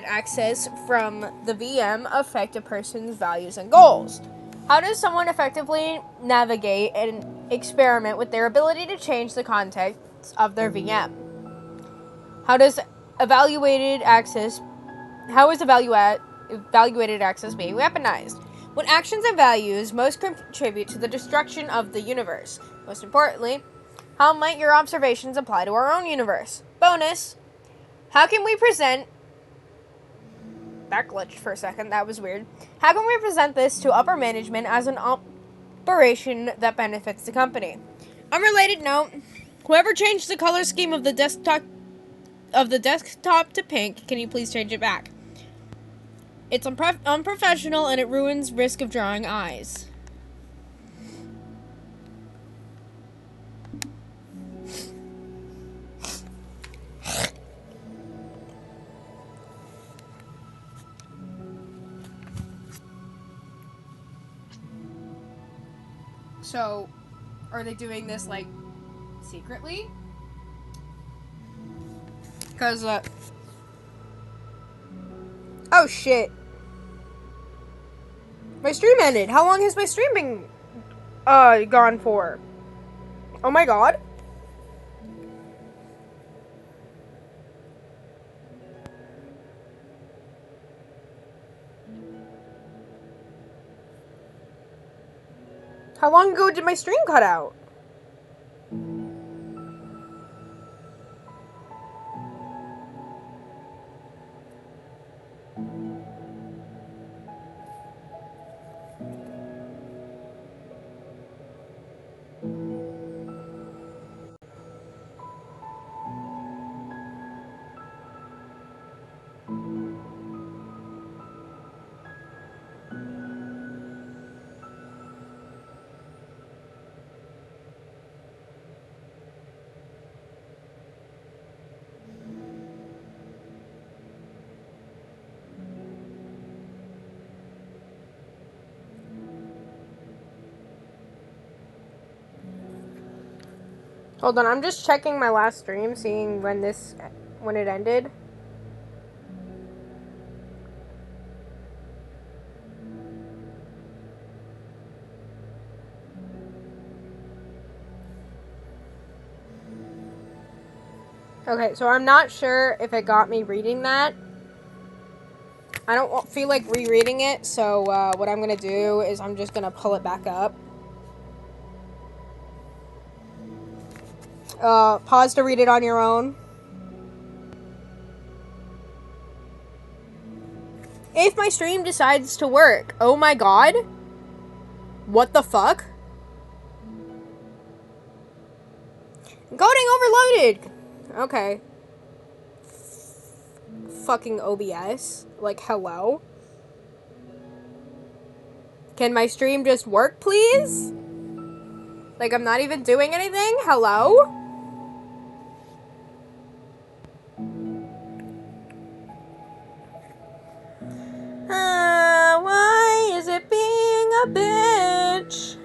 access from the VM affect a person's values and goals? How does someone effectively navigate and experiment with their ability to change the context of their VM? How is evaluated access being weaponized? What actions and values most contribute to the destruction of the universe? Most importantly, how might your observations apply to our own universe? Bonus, how can we present... That glitched for a second, that was weird. How can we present this to upper management as an operation that benefits the company? Unrelated note, whoever changed the color scheme of the desktop to pink, can you please change it back? It's unprofessional and it ruins risk of drawing eyes. So, are they doing this, like, secretly? Because, oh, shit. My stream ended. How long has my stream been, gone for? Oh my god. How long ago did my stream cut out? Hold on, I'm just checking my last stream, seeing when it ended. Okay, so I'm not sure if it got me reading that. I don't feel like rereading it, so what I'm gonna do is I'm just gonna pull it back up. Pause to read it on your own. If my stream decides to work, oh my god. What the fuck? Encoding overloaded! Okay. Fucking OBS. Like, hello? Can my stream just work, please? Like, I'm not even doing anything? Hello? Why is it being a bitch?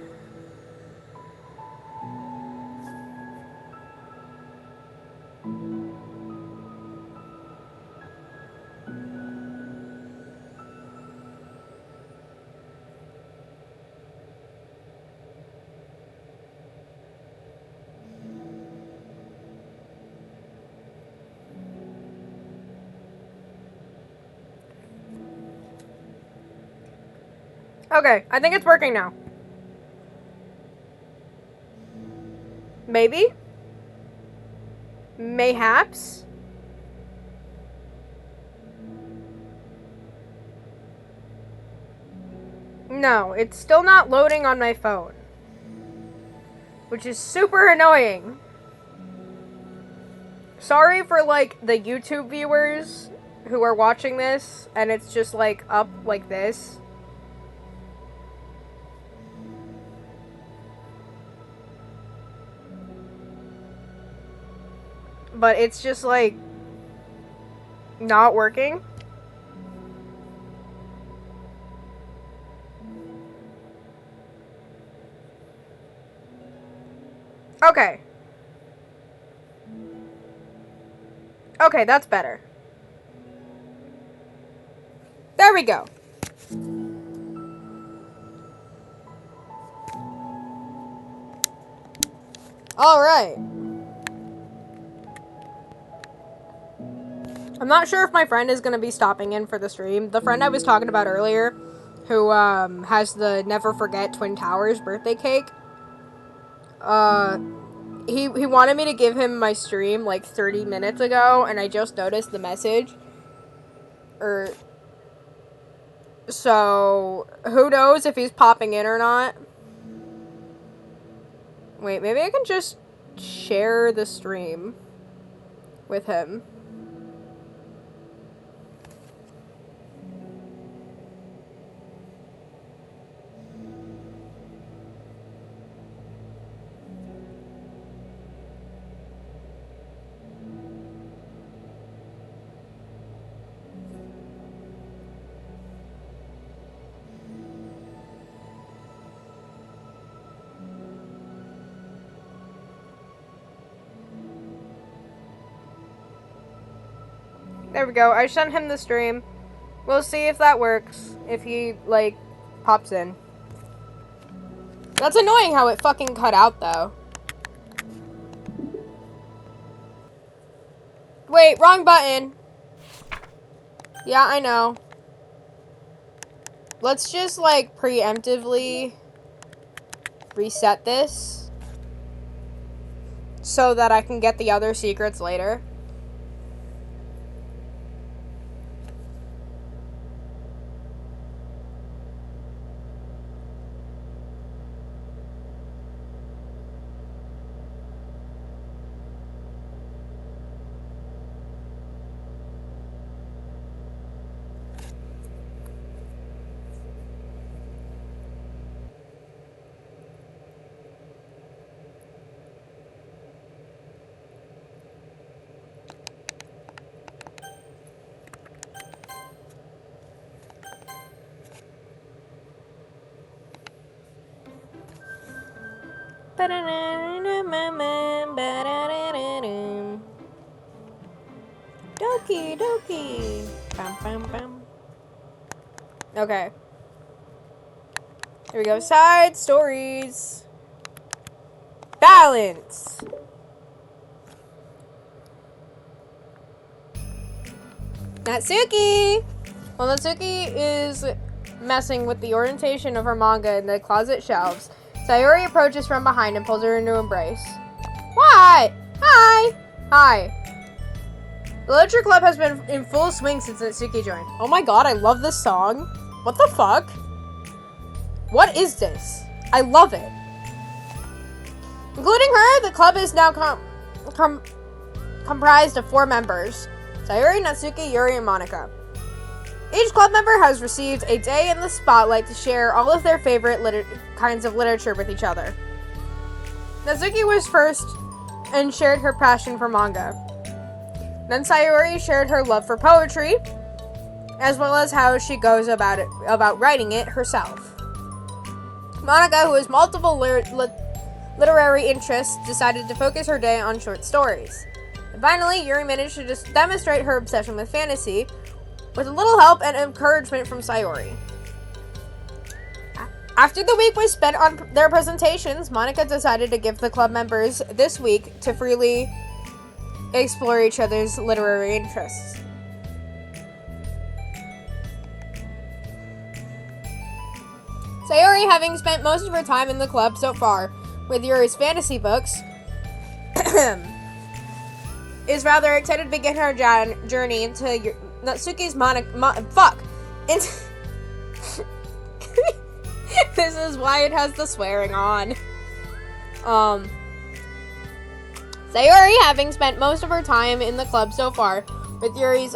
Okay, I think it's working now. Maybe? Mayhaps? No, it's still not loading on my phone. Which is super annoying. Sorry for, like, the YouTube viewers who are watching this, and it's just, like, up like this. But it's just, like, not working. Okay. Okay, that's better. There we go. Alright. I'm not sure if my friend is going to be stopping in for the stream. The friend I was talking about earlier, who has the Never Forget Twin Towers birthday cake, he wanted me to give him my stream like 30 minutes ago, and I just noticed the message. So, who knows if he's popping in or not. Wait, maybe I can just share the stream with him. There we go. I sent him the stream. We'll see if that works. If he, like, pops in. That's annoying how it fucking cut out, though. Wait, wrong button. Yeah, I know. Let's just, like, preemptively reset this so that I can get the other secrets later. Doki, Doki. Bam, bam, bam. Okay. Here we go. Side stories. Balance. Natsuki! While Natsuki is messing with the orientation of her manga in the closet shelves, Sayori approaches from behind and pulls her into embrace. What? Hi! Hi. The literature club has been in full swing since Natsuki joined. Oh my god, I love this song. What the fuck? What is this? I love it. Including her, the club is now comprised of 4 members. Sayori, Natsuki, Yuri, and Monika. Each club member has received a day in the spotlight to share all of their favorite kinds of literature with each other. Natsuki was first and shared her passion for manga. Then Sayori shared her love for poetry, as well as how she goes about writing it herself. Monika, who has multiple literary interests, decided to focus her day on short stories. And finally, Yuri managed to just demonstrate her obsession with fantasy, with a little help and encouragement from Sayori. After the week was spent on their presentations, Monika decided to give the club members this week to freely explore each other's literary interests. Sayori, having spent most of her time in the club so far with Yuri's fantasy books, is rather excited to begin her journey into Natsuki's This is why it has the swearing on. Sayori, having spent most of her time in the club so far with Yuri's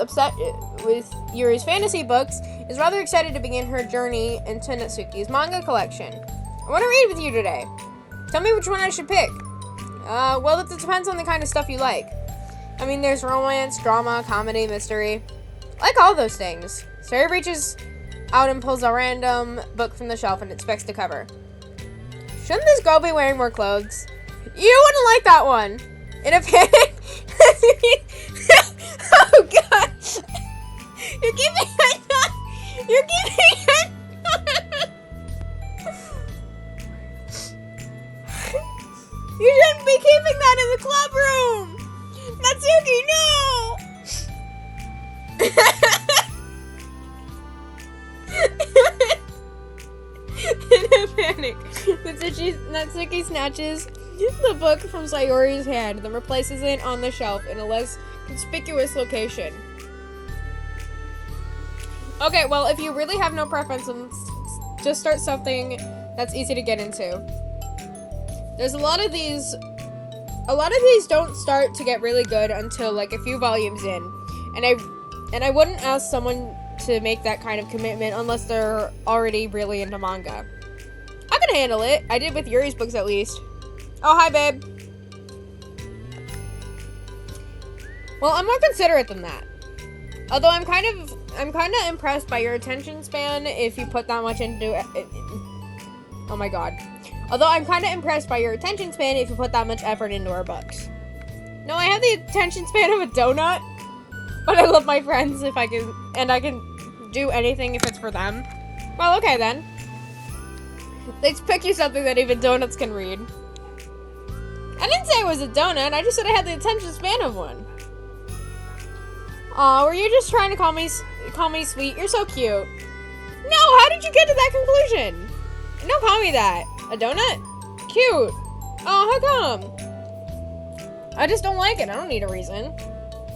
fantasy books, is rather excited to begin her journey into Natsuki's manga collection. I want to read with you today. Tell me which one I should pick. Well, it depends on the kind of stuff you like. I mean, there's romance, drama, comedy, mystery. I like all those things. Sayori reaches out and pulls a random book from the shelf and inspects the cover. Shouldn't this girl be wearing more clothes? You wouldn't like that one. In a panic. Oh god. You're keeping You're keeping it. You shouldn't be keeping that in the club room. Natsuki, no. In a panic, Natsuki snatches the book from Sayori's hand, then replaces it on the shelf in a less conspicuous location. Okay, well, if you really have no preference, just start something that's easy to get into. There's a lot of these don't start to get really good until like a few volumes in, and I wouldn't ask someone to make that kind of commitment unless they're already really into manga. I can handle it. I did with Yuri's books at least. Oh, hi, babe. Well, I'm more considerate than that. Although I'm kind of impressed by your attention span if you put that much into it. Oh my god. Although I'm kind of impressed by your attention span if you put that much effort into our books. No, I have the attention span of a donut, but I love my friends if I can, and I can do anything if it's for them. Well, okay then. Let's pick you something that even donuts can read. I didn't say it was a donut, I just said I had the attention span of one. Aw, were you just trying to call me sweet? You're so cute. No, how did you get to that conclusion? Don't call me that. A donut? Cute. Oh, how come? I just don't like it. I don't need a reason.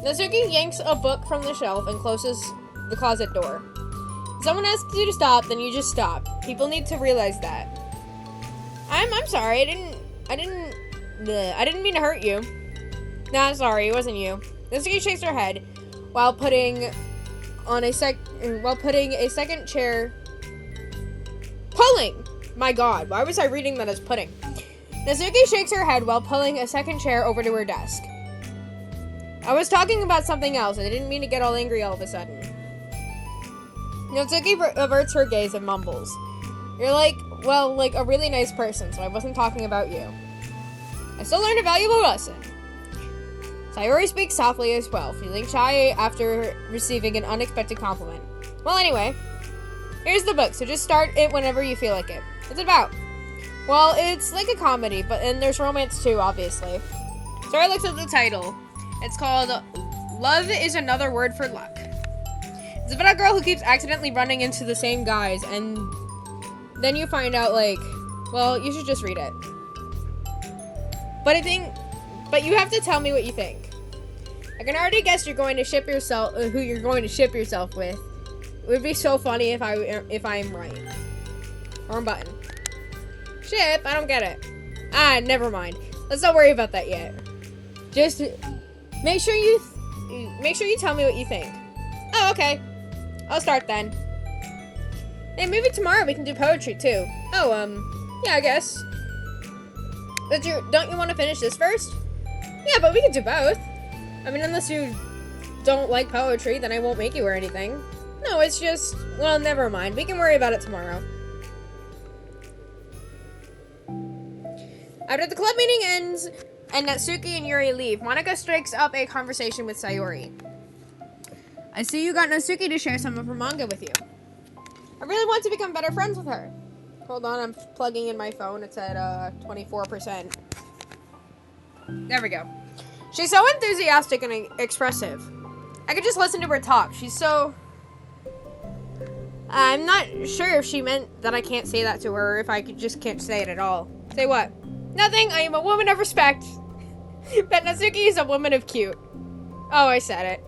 Natsuki yanks a book from the shelf and closes the closet door. If someone asks you to stop, then you just stop. People need to realize that. I'm sorry. I didn't mean to hurt you. Nah, sorry. It wasn't you. Natsuki shakes her head while putting a second chair. Pulling! My god, why was I reading that as putting? Natsuki shakes her head while pulling a second chair over to her desk. I was talking about something else. I didn't mean to get all angry all of a sudden. Natsuki averts her gaze and mumbles. You're like a really nice person, so I wasn't talking about you. I still learned a valuable lesson. Sayori speaks softly as well, feeling shy after receiving an unexpected compliment. Well, anyway, here's the book, so just start it whenever you feel like it. What's it about? Well, it's like a comedy, and there's romance too, obviously. Sayori looks at the title. It's called Love is Another Word for Luck. It's about a girl who keeps accidentally running into the same guys, and then you find out, well, you should just read it. But you have to tell me what you think. I can already guess you're going to ship yourself, who you're going to ship yourself with. It would be so funny if I'm right. Wrong button. Ship? I don't get it. Ah, never mind. Let's not worry about that yet. Just make sure you tell me what you think. Oh, okay. I'll start then. Hey, maybe tomorrow we can do poetry too. Oh, yeah, I guess. Don't you want to finish this first? Yeah, but we can do both. I mean, unless you don't like poetry, then I won't make you or anything. No, it's just, well, never mind. We can worry about it tomorrow. After the club meeting ends and Natsuki and Yuri leave, Monika strikes up a conversation with Sayori. I see you got Natsuki to share some of her manga with you. I really want to become better friends with her. Hold on, I'm plugging in my phone. It's at 24%. There we go. She's so enthusiastic and expressive. I could just listen to her talk. She's so... I'm not sure if she meant that I can't say that to her or if I just can't say it at all. Say what? Nothing. I am a woman of respect. But Natsuki is a woman of cute. Oh, I said it.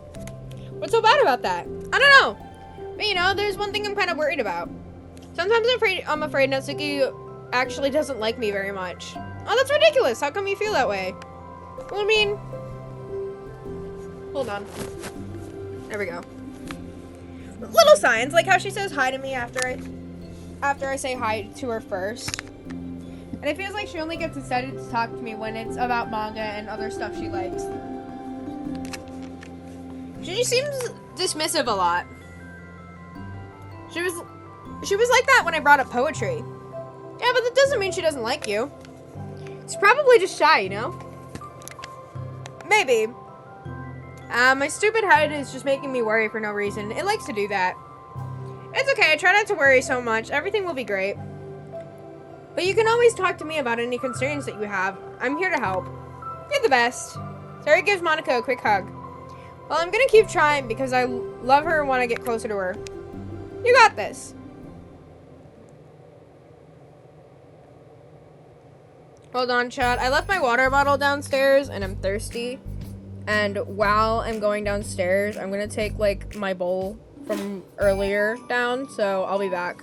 What's so bad about that? I don't know. But you know, there's one thing I'm kind of worried about. Sometimes I'm afraid Natsuki actually doesn't like me very much. Oh, that's ridiculous. How come you feel that way? Well, I mean... Hold on. There we go. Little signs, like how she says hi to me after I say hi to her first. And it feels like she only gets excited to talk to me when it's about manga and other stuff she likes. She seems dismissive a lot. She was like that when I brought up poetry. Yeah, but that doesn't mean she doesn't like you. It's probably just shy, you know? Maybe. My stupid head is just making me worry for no reason. It likes to do that. It's okay, I try not to worry so much. Everything will be great. But you can always talk to me about any concerns that you have. I'm here to help. You're the best. Sayori gives Monica a quick hug. Well, I'm gonna keep trying because I love her and want to get closer to her. You got this. Hold on, chat. I left my water bottle downstairs and I'm thirsty. And while I'm going downstairs, I'm gonna take like my bowl from earlier down, so I'll be back.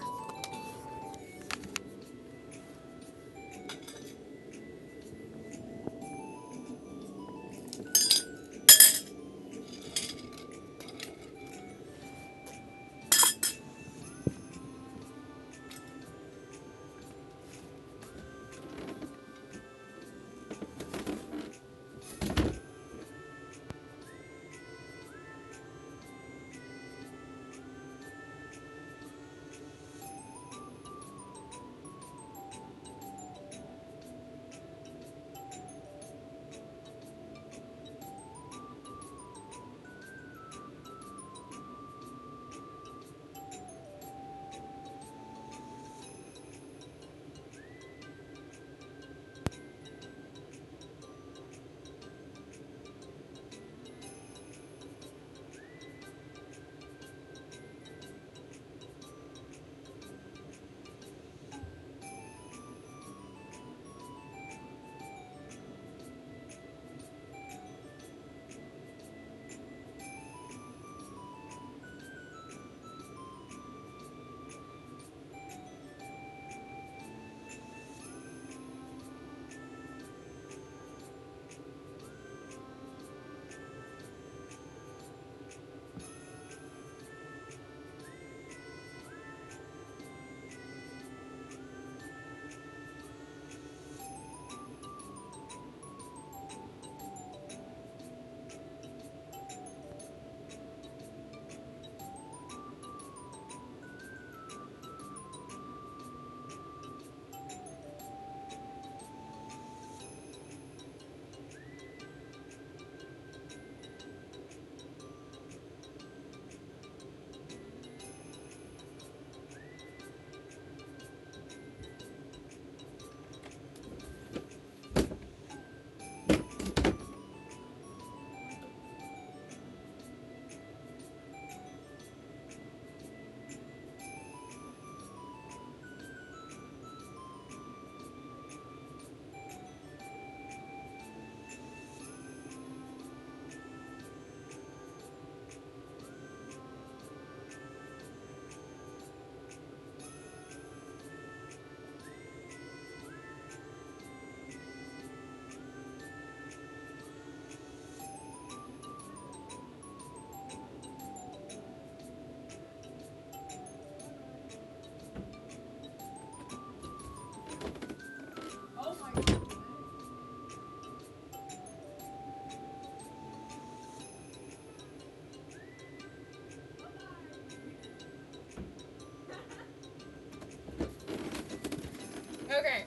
Okay.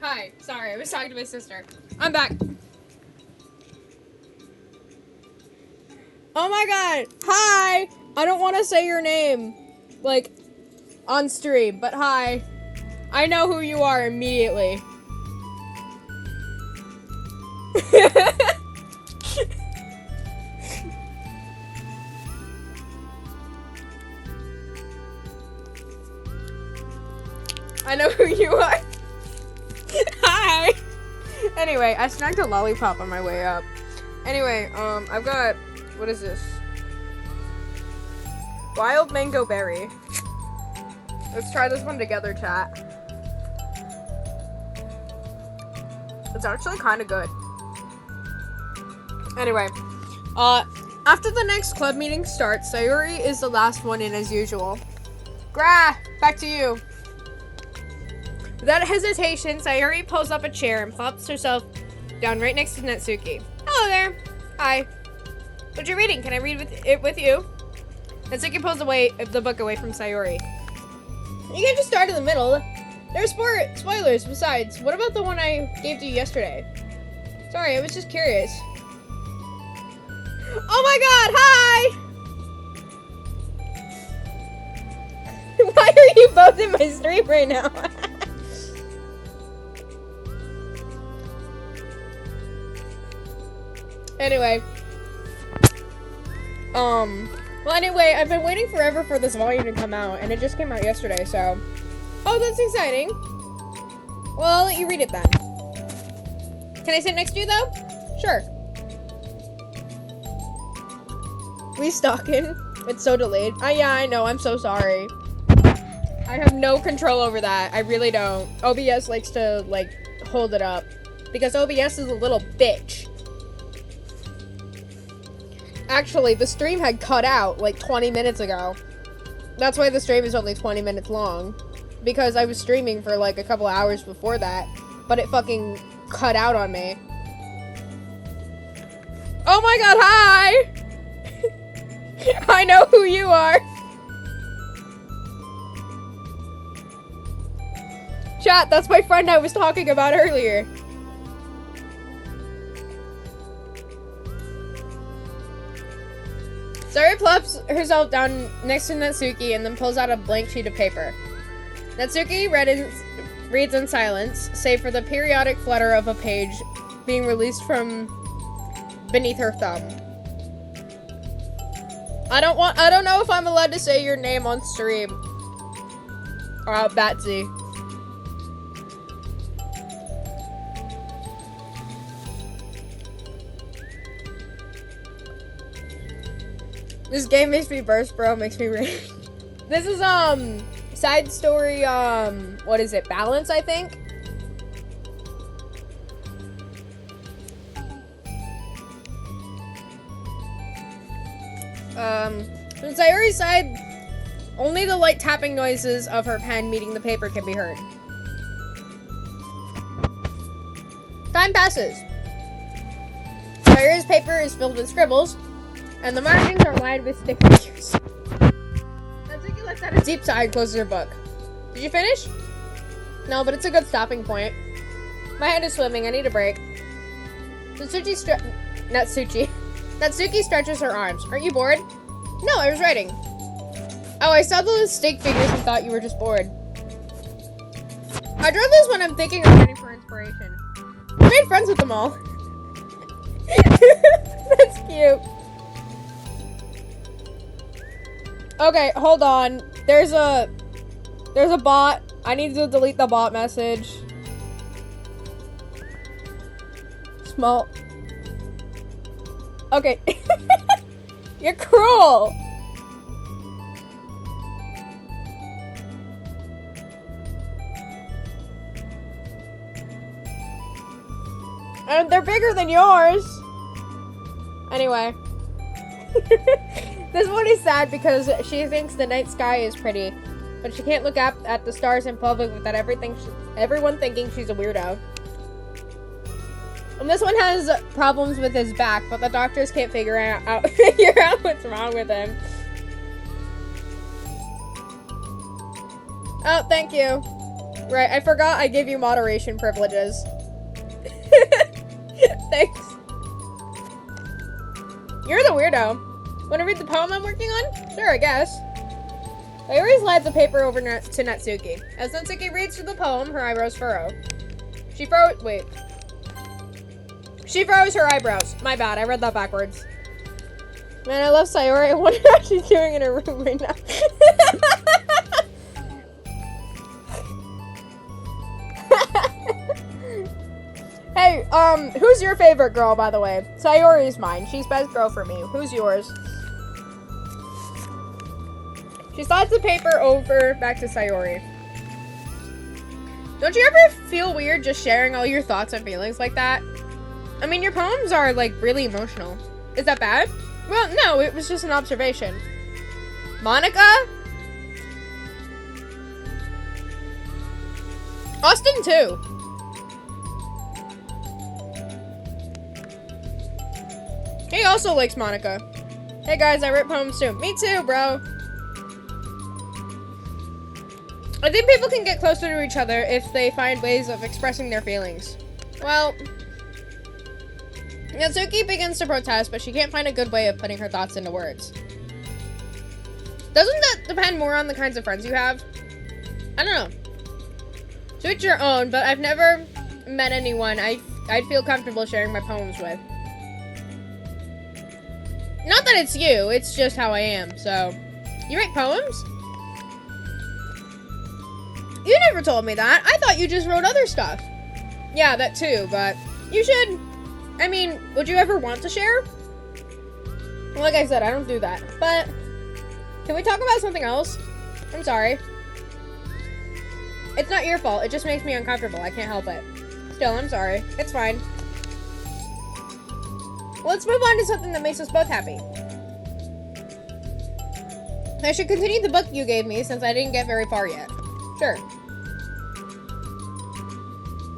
Hi. Sorry, I was talking to my sister. I'm back. Oh my god. Hi. I don't want to say your name, like, on stream, but hi. I know who you are immediately. I know who you are. Hi. Anyway, I snagged a lollipop on my way up. Anyway, I've got, what is this? Wild mango berry. Let's try this one together, chat. It's actually kind of good. Anyway, after the next club meeting starts, Sayori is the last one in as usual. Gra, back to you. Without hesitation, Sayori pulls up a chair and plops herself down right next to Natsuki. Hello there. Hi. What you reading? Can I read it with you? Natsuki pulls the book away from Sayori. You can't just start in the middle. There's spoilers besides. What about the one I gave to you yesterday? Sorry, I was just curious. Oh my god, hi! Why are you both in my stream right now? Anyway. Well, anyway, I've been waiting forever for this volume to come out, and it just came out yesterday, so... Oh, that's exciting. Well, I'll let you read it then. Can I sit next to you, though? Sure. We stalking. It's so delayed. Yeah, I know. I'm so sorry. I have no control over that. I really don't. OBS likes to, like, hold it up. Because OBS is a little bitch. Actually, the stream had cut out, like, 20 minutes ago. That's why the stream is only 20 minutes long. Because I was streaming for, like, a couple hours before that. But it fucking cut out on me. Oh my god, hi! I know who you are. Chat, that's my friend I was talking about earlier. Sayori plops herself down next to Natsuki and then pulls out a blank sheet of paper. Natsuki reads in silence, save for the periodic flutter of a page being released from beneath her thumb. I don't know if I'm allowed to say your name on stream. Batsy. This game makes me burst, bro. Makes me rage. This is, side story, what is it? Balance, I think? From Sayori's side, only the light tapping noises of her pen meeting the paper can be heard. Time passes. Sayori's paper is filled with scribbles, and the margins are lined with stick figures. Natsuki lets out a deep sigh and closes her book. Did you finish? No, but it's a good stopping point. My head is swimming. I need a break. Natsuki stretches her arms. Aren't you bored? No, I was writing. Oh, I saw those stick figures and thought you were just bored. I draw this when I'm thinking of writing for inspiration. I made friends with them all. That's cute. Okay, hold on. There's a bot. I need to delete the bot message. Small. Okay. You're cruel. And they're bigger than yours. Anyway. This one is sad because she thinks the night sky is pretty, but she can't look up at the stars in public without everyone thinking she's a weirdo. And this one has problems with his back, but the doctors can't figure out what's wrong with him. Oh, thank you. Right, I forgot I gave you moderation privileges. Thanks. You're the weirdo. Want to read the poem I'm working on? Sure, I guess. Sayori slides the paper over to Natsuki. As Natsuki reads through the poem, her eyebrows furrow. She froze her eyebrows. My bad, I read that backwards. Man, I love Sayori. I wonder how she's doing in her room right now. Hey, who's your favorite girl, by the way? Sayori's mine. She's best girl for me. Who's yours? She slides the paper over back to Sayori. Don't you ever feel weird just sharing all your thoughts and feelings like that? I mean, your poems are, like, really emotional. Is that bad? Well, no, it was just an observation. Monica? Austin, too. He also likes Monica. Hey, guys, I write poems, too. Me too, bro. I think people can get closer to each other if they find ways of expressing their feelings. Well, Natsuki begins to protest, but she can't find a good way of putting her thoughts into words. Doesn't that depend more on the kinds of friends you have? I don't know. To each your own, but I've never met anyone I'd feel comfortable sharing my poems with. Not that it's you, it's just how I am, so. You write poems? You never told me that. I thought you just wrote other stuff. Yeah, that too, but you should. I mean, would you ever want to share? Like I said, I don't do that. But can we talk about something else? I'm sorry. It's not your fault. It just makes me uncomfortable. I can't help it. Still, I'm sorry. It's fine. Let's move on to something that makes us both happy. I should continue the book you gave me since I didn't get very far yet. Sure.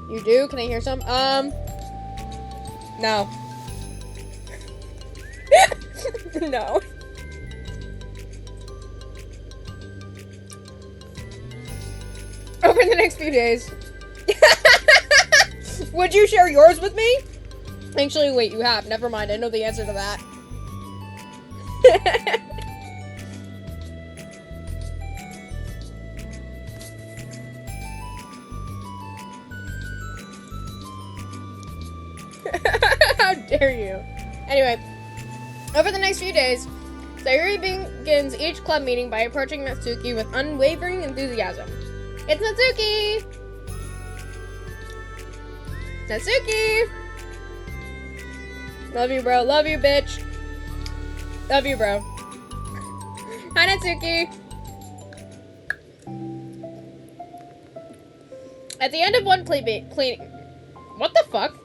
You do? Can I hear some? No. No. Over the next few days. Would you share yours with me? Actually, wait, you have. Never mind. I know the answer to that. How dare you? Anyway, over the next few days, Sayuri begins each club meeting by approaching Natsuki with unwavering enthusiasm. It's Natsuki! Natsuki! Love you, bro. Love you, bitch. Love you, bro. Hi, Natsuki. At the end of one what the fuck?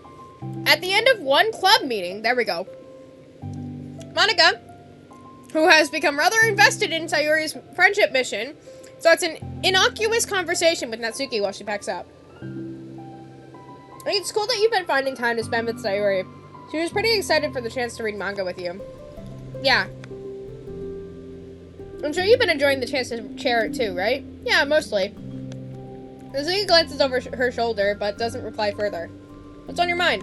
At the end of one club meeting, there we go. Monica, who has become rather invested in Sayuri's friendship mission, starts an innocuous conversation with Natsuki while she packs up. It's cool that you've been finding time to spend with Sayuri. She was pretty excited for the chance to read manga with you. Yeah. I'm sure you've been enjoying the chance to share it too, right? Yeah, mostly. Natsuki glances over her shoulder, but doesn't reply further. What's on your mind?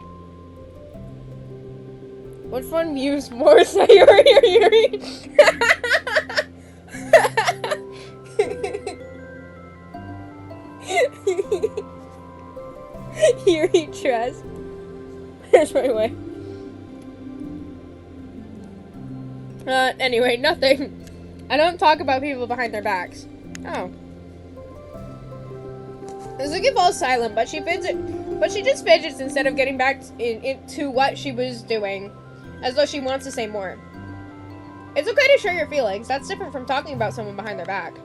Which one views more, Sayuri or Yuri? Yuri trust. There's my way. Anyway, nothing. I don't talk about people behind their backs. Oh. Natsuki falls silent, but she just fidgets instead of getting back into what she was doing, as though she wants to say more. It's okay to share your feelings. That's different from talking about someone behind their back.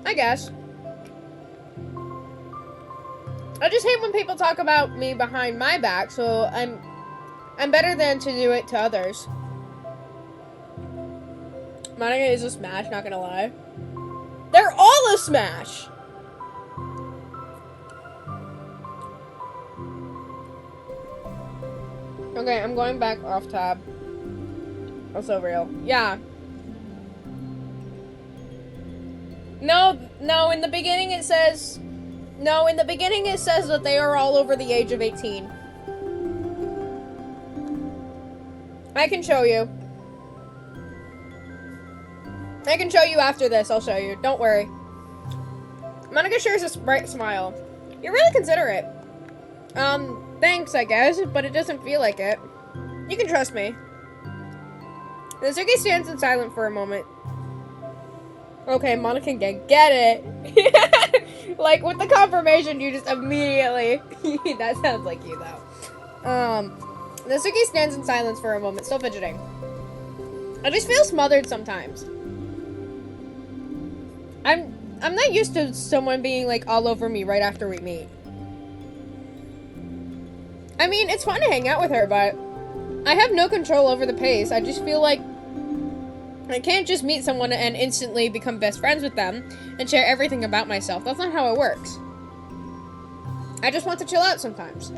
I guess. I just hate when people talk about me behind my back, so I'm better than to do it to others. Monica is a smash, not gonna lie. They're all a smash! Okay, I'm going back off tab. Also real. Yeah. No, in the beginning it says... No, in the beginning it says that they are all over the age of 18. I can show you. I can show you after this, I'll show you. Don't worry. Monica shares a bright smile. You're really considerate. Thanks, I guess, but it doesn't feel like it. You can trust me. Natsuki stands in silence for a moment. Okay, Monica can get it. Like, with the confirmation, you just immediately... That sounds like you, though. Natsuki stands in silence for a moment, still fidgeting. I just feel smothered sometimes. I'm not used to someone being, like, all over me right after we meet. I mean, it's fun to hang out with her, but I have no control over the pace. I just feel like I can't just meet someone and instantly become best friends with them and share everything about myself. That's not how it works. I just want to chill out sometimes.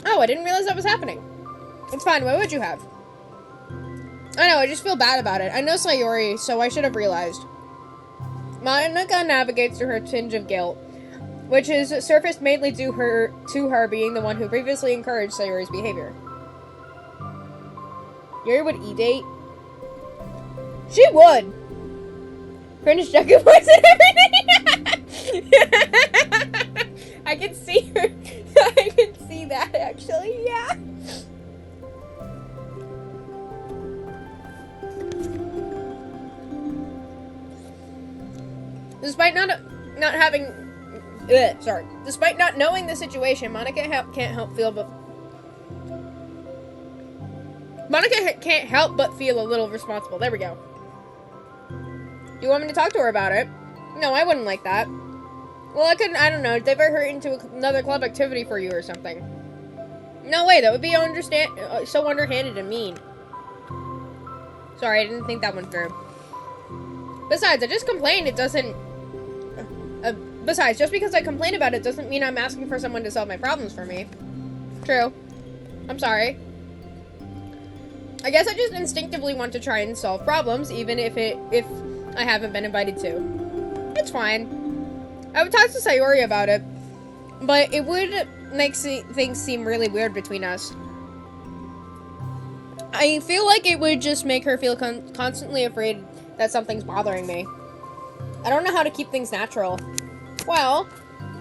Oh, I didn't realize that was happening. It's fine. What would you have? I know, I just feel bad about it. I know Sayuri, so I should have realized. Monica navigates through her tinge of guilt, which is surfaced mainly due to her being the one who previously encouraged Sayuri's behavior. Yuri would e-date? She would. Cringe Deku voice and everything. I can see her. I can see that actually, yeah. Despite not having, despite not knowing the situation, Monica can't help but feel a little responsible. There we go. Do you want me to talk to her about it? No, I wouldn't like that. Well, I don't know, divert her into another club activity for you or something. No way, that would be so underhanded and mean. Sorry, I didn't think that one through. Besides, I just complained, it doesn't... Besides, just because I complain about it doesn't mean I'm asking for someone to solve my problems for me. True. I'm sorry. I guess I just instinctively want to try and solve problems, even if I haven't been invited to. It's fine. I would talk to Sayori about it, but it would make things seem really weird between us. I feel like it would just make her feel constantly afraid that something's bothering me. I don't know how to keep things natural. Well,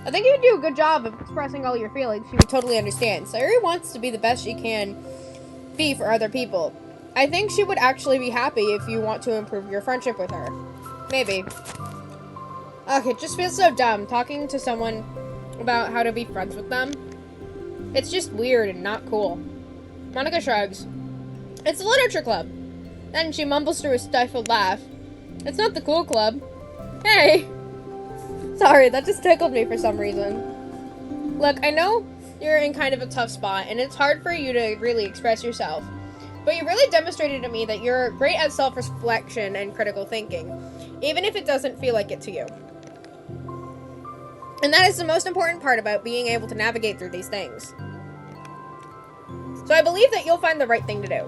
I think you do a good job of expressing all your feelings. She would totally understand. Sayori wants to be the best she can be for other people. I think she would actually be happy if you want to improve your friendship with her. Maybe. Ugh, it just feels so dumb talking to someone about how to be friends with them. It's just weird and not cool. Monica shrugs. It's a literature club. Then she mumbles through a stifled laugh. It's not the cool club. Hey! Sorry, that just tickled me for some reason. Look, I know you're in kind of a tough spot, and it's hard for you to really express yourself. But you really demonstrated to me that you're great at self-reflection and critical thinking, even if it doesn't feel like it to you. And that is the most important part about being able to navigate through these things. So I believe that you'll find the right thing to do.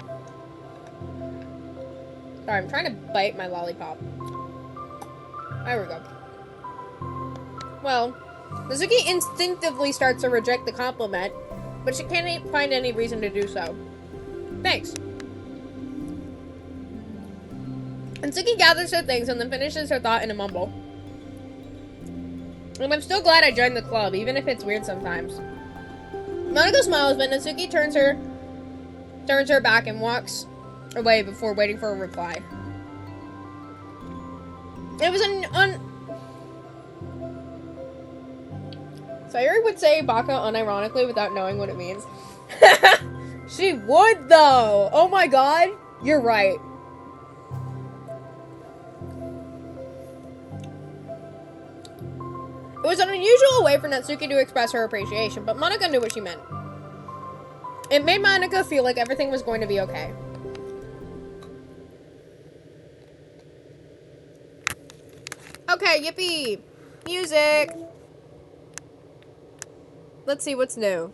Sorry, I'm trying to bite my lollipop. There we go. Well, Mizuki instinctively starts to reject the compliment, but she can't find any reason to do so. Thanks. And Suki gathers her things and then finishes her thought in a mumble. And I'm still glad I joined the club, even if it's weird sometimes. Monica smiles, but Natsuki turns her back and walks away before waiting for a reply. It was Sayori would say baka unironically without knowing what it means. She would, though! Oh my god! You're right. It was an unusual way for Natsuki to express her appreciation, but Monica knew what she meant. It made Monica feel like everything was going to be okay. Okay, yippee! Music! Let's see what's new.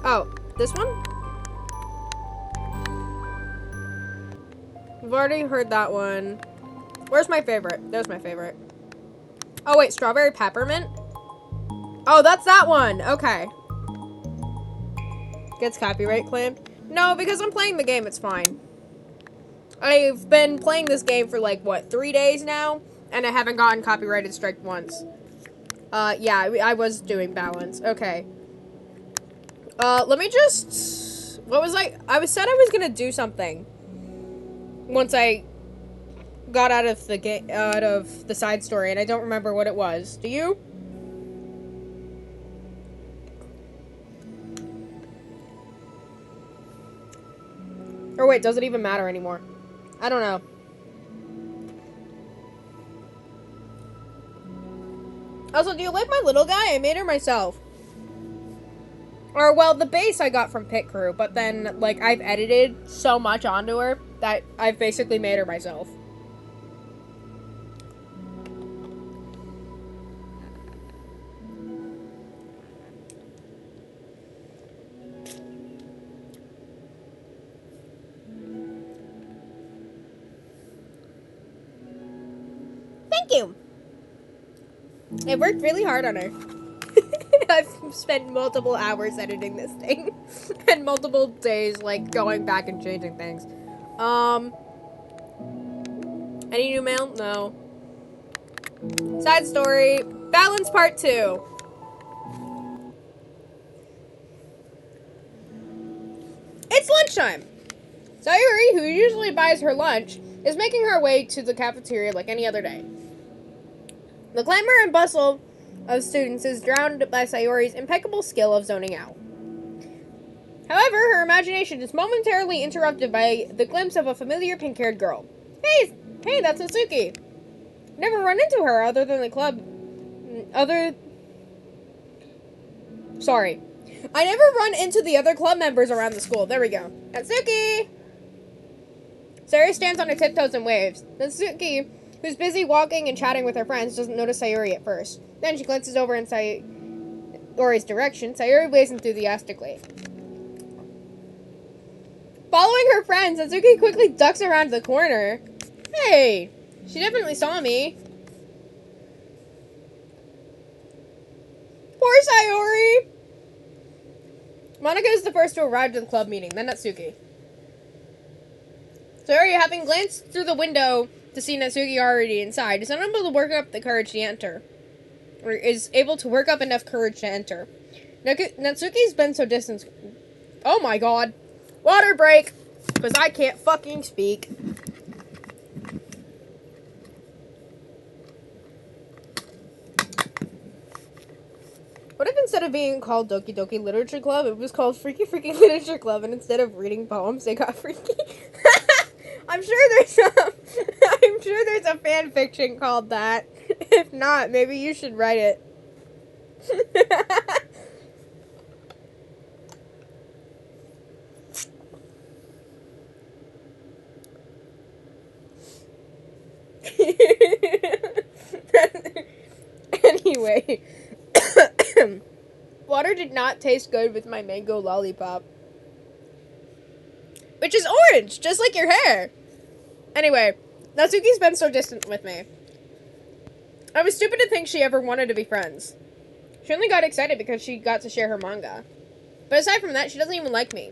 Oh, this one? We've already heard that one. Where's my favorite? There's my favorite. Oh wait, Strawberry Peppermint? Oh, that's that one! Okay. Gets copyright claimed? No, because I'm playing the game, it's fine. I've been playing this game for like, what, 3 days now? And I haven't gotten copyrighted strike once. Yeah, I was doing balance. Okay. Let me just... What was I said I was gonna do something. Once I got out of the side story, and I don't remember what it was. Do you? Or wait, does it even matter anymore? I don't know. Also, do you like my little guy? I made her myself. Or, well, the base I got from Pit Crew, but then, like, I've edited so much onto her that I've basically made her myself. Thank you! I worked really hard on her. I've spent multiple hours editing this thing. And multiple days, like, going back and changing things. Any new mail? No. Side story. Balance part 2. It's lunchtime. Sayuri, who usually buys her lunch, is making her way to the cafeteria like any other day. The clamor and bustle of students is drowned by Sayuri's impeccable skill of zoning out. However, her imagination is momentarily interrupted by the glimpse of a familiar pink-haired girl. Hey, that's Natsuki. Never run into her other than the club. I never run into the other club members around the school. There we go. Natsuki! Sayuri stands on her tiptoes and waves. Natsuki, who's busy walking and chatting with her friends, doesn't notice Sayuri at first. Then she glances over in Sayuri's direction. Sayuri waves enthusiastically. Following her friends, Natsuki quickly ducks around the corner. Hey, she definitely saw me. Poor Sayuri. Monika is the first to arrive to the club meeting, then Natsuki. Sayuri, having glanced through the window to see Natsuki already inside, is unable to work up the courage to enter. Or is able to work up enough courage to enter. Natsuki's been so distant. Oh my god. Water break! Because I can't fucking speak. What if instead of being called Doki Doki Literature Club, it was called Freaky Freaky Literature Club, and instead of reading poems, they got freaky? I'm sure there's a fan fiction called that. If not, maybe you should write it. Anyway. Water did not taste good with my mango lollipop. Which is orange, just like your hair. Anyway, Natsuki's been so distant with me. I was stupid to think she ever wanted to be friends. She only got excited because she got to share her manga. But aside from that, she doesn't even like me.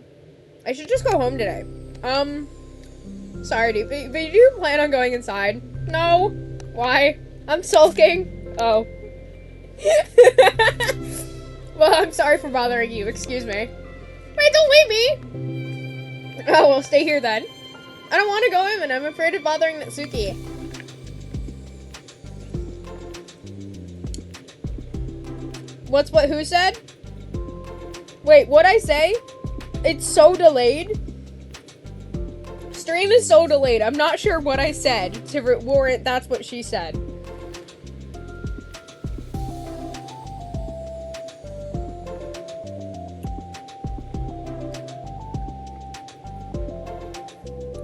I should just go home today. Sorry, but do you plan on going inside? No. Why? I'm sulking. Oh. Well, I'm sorry for bothering you. Excuse me. Wait, don't leave me! Oh, well, stay here then. I don't want to go in, and I'm afraid of bothering Natsuki. Who said? Wait, what'd I say? It's so delayed? Stream is so delayed. I'm not sure what I said to warrant that's what she said.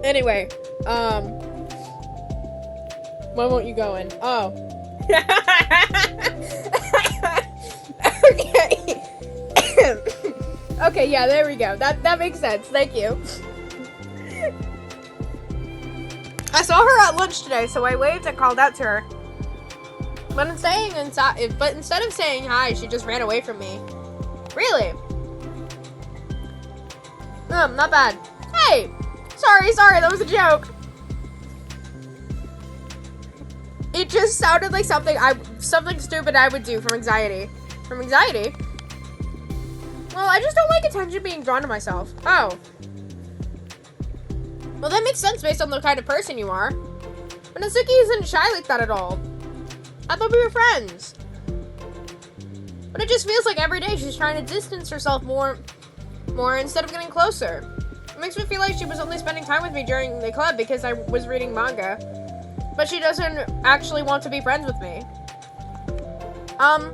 Anyway, why won't you go in? Oh. Okay. Okay, yeah, there we go. That makes sense. Thank you. I saw her at lunch today, so I waved and called out to her. But instead of saying hi, she just ran away from me. Really? Not bad. Hey! Sorry, that was a joke. It just sounded like something stupid I would do from anxiety. From anxiety? Well, I just don't like attention being drawn to myself. Oh. Well, that makes sense based on the kind of person you are. But Natsuki isn't shy like that at all. I thought we were friends. But it just feels like every day she's trying to distance herself more instead of getting closer. It makes me feel like she was only spending time with me during the club because I was reading manga. But she doesn't actually want to be friends with me. Well,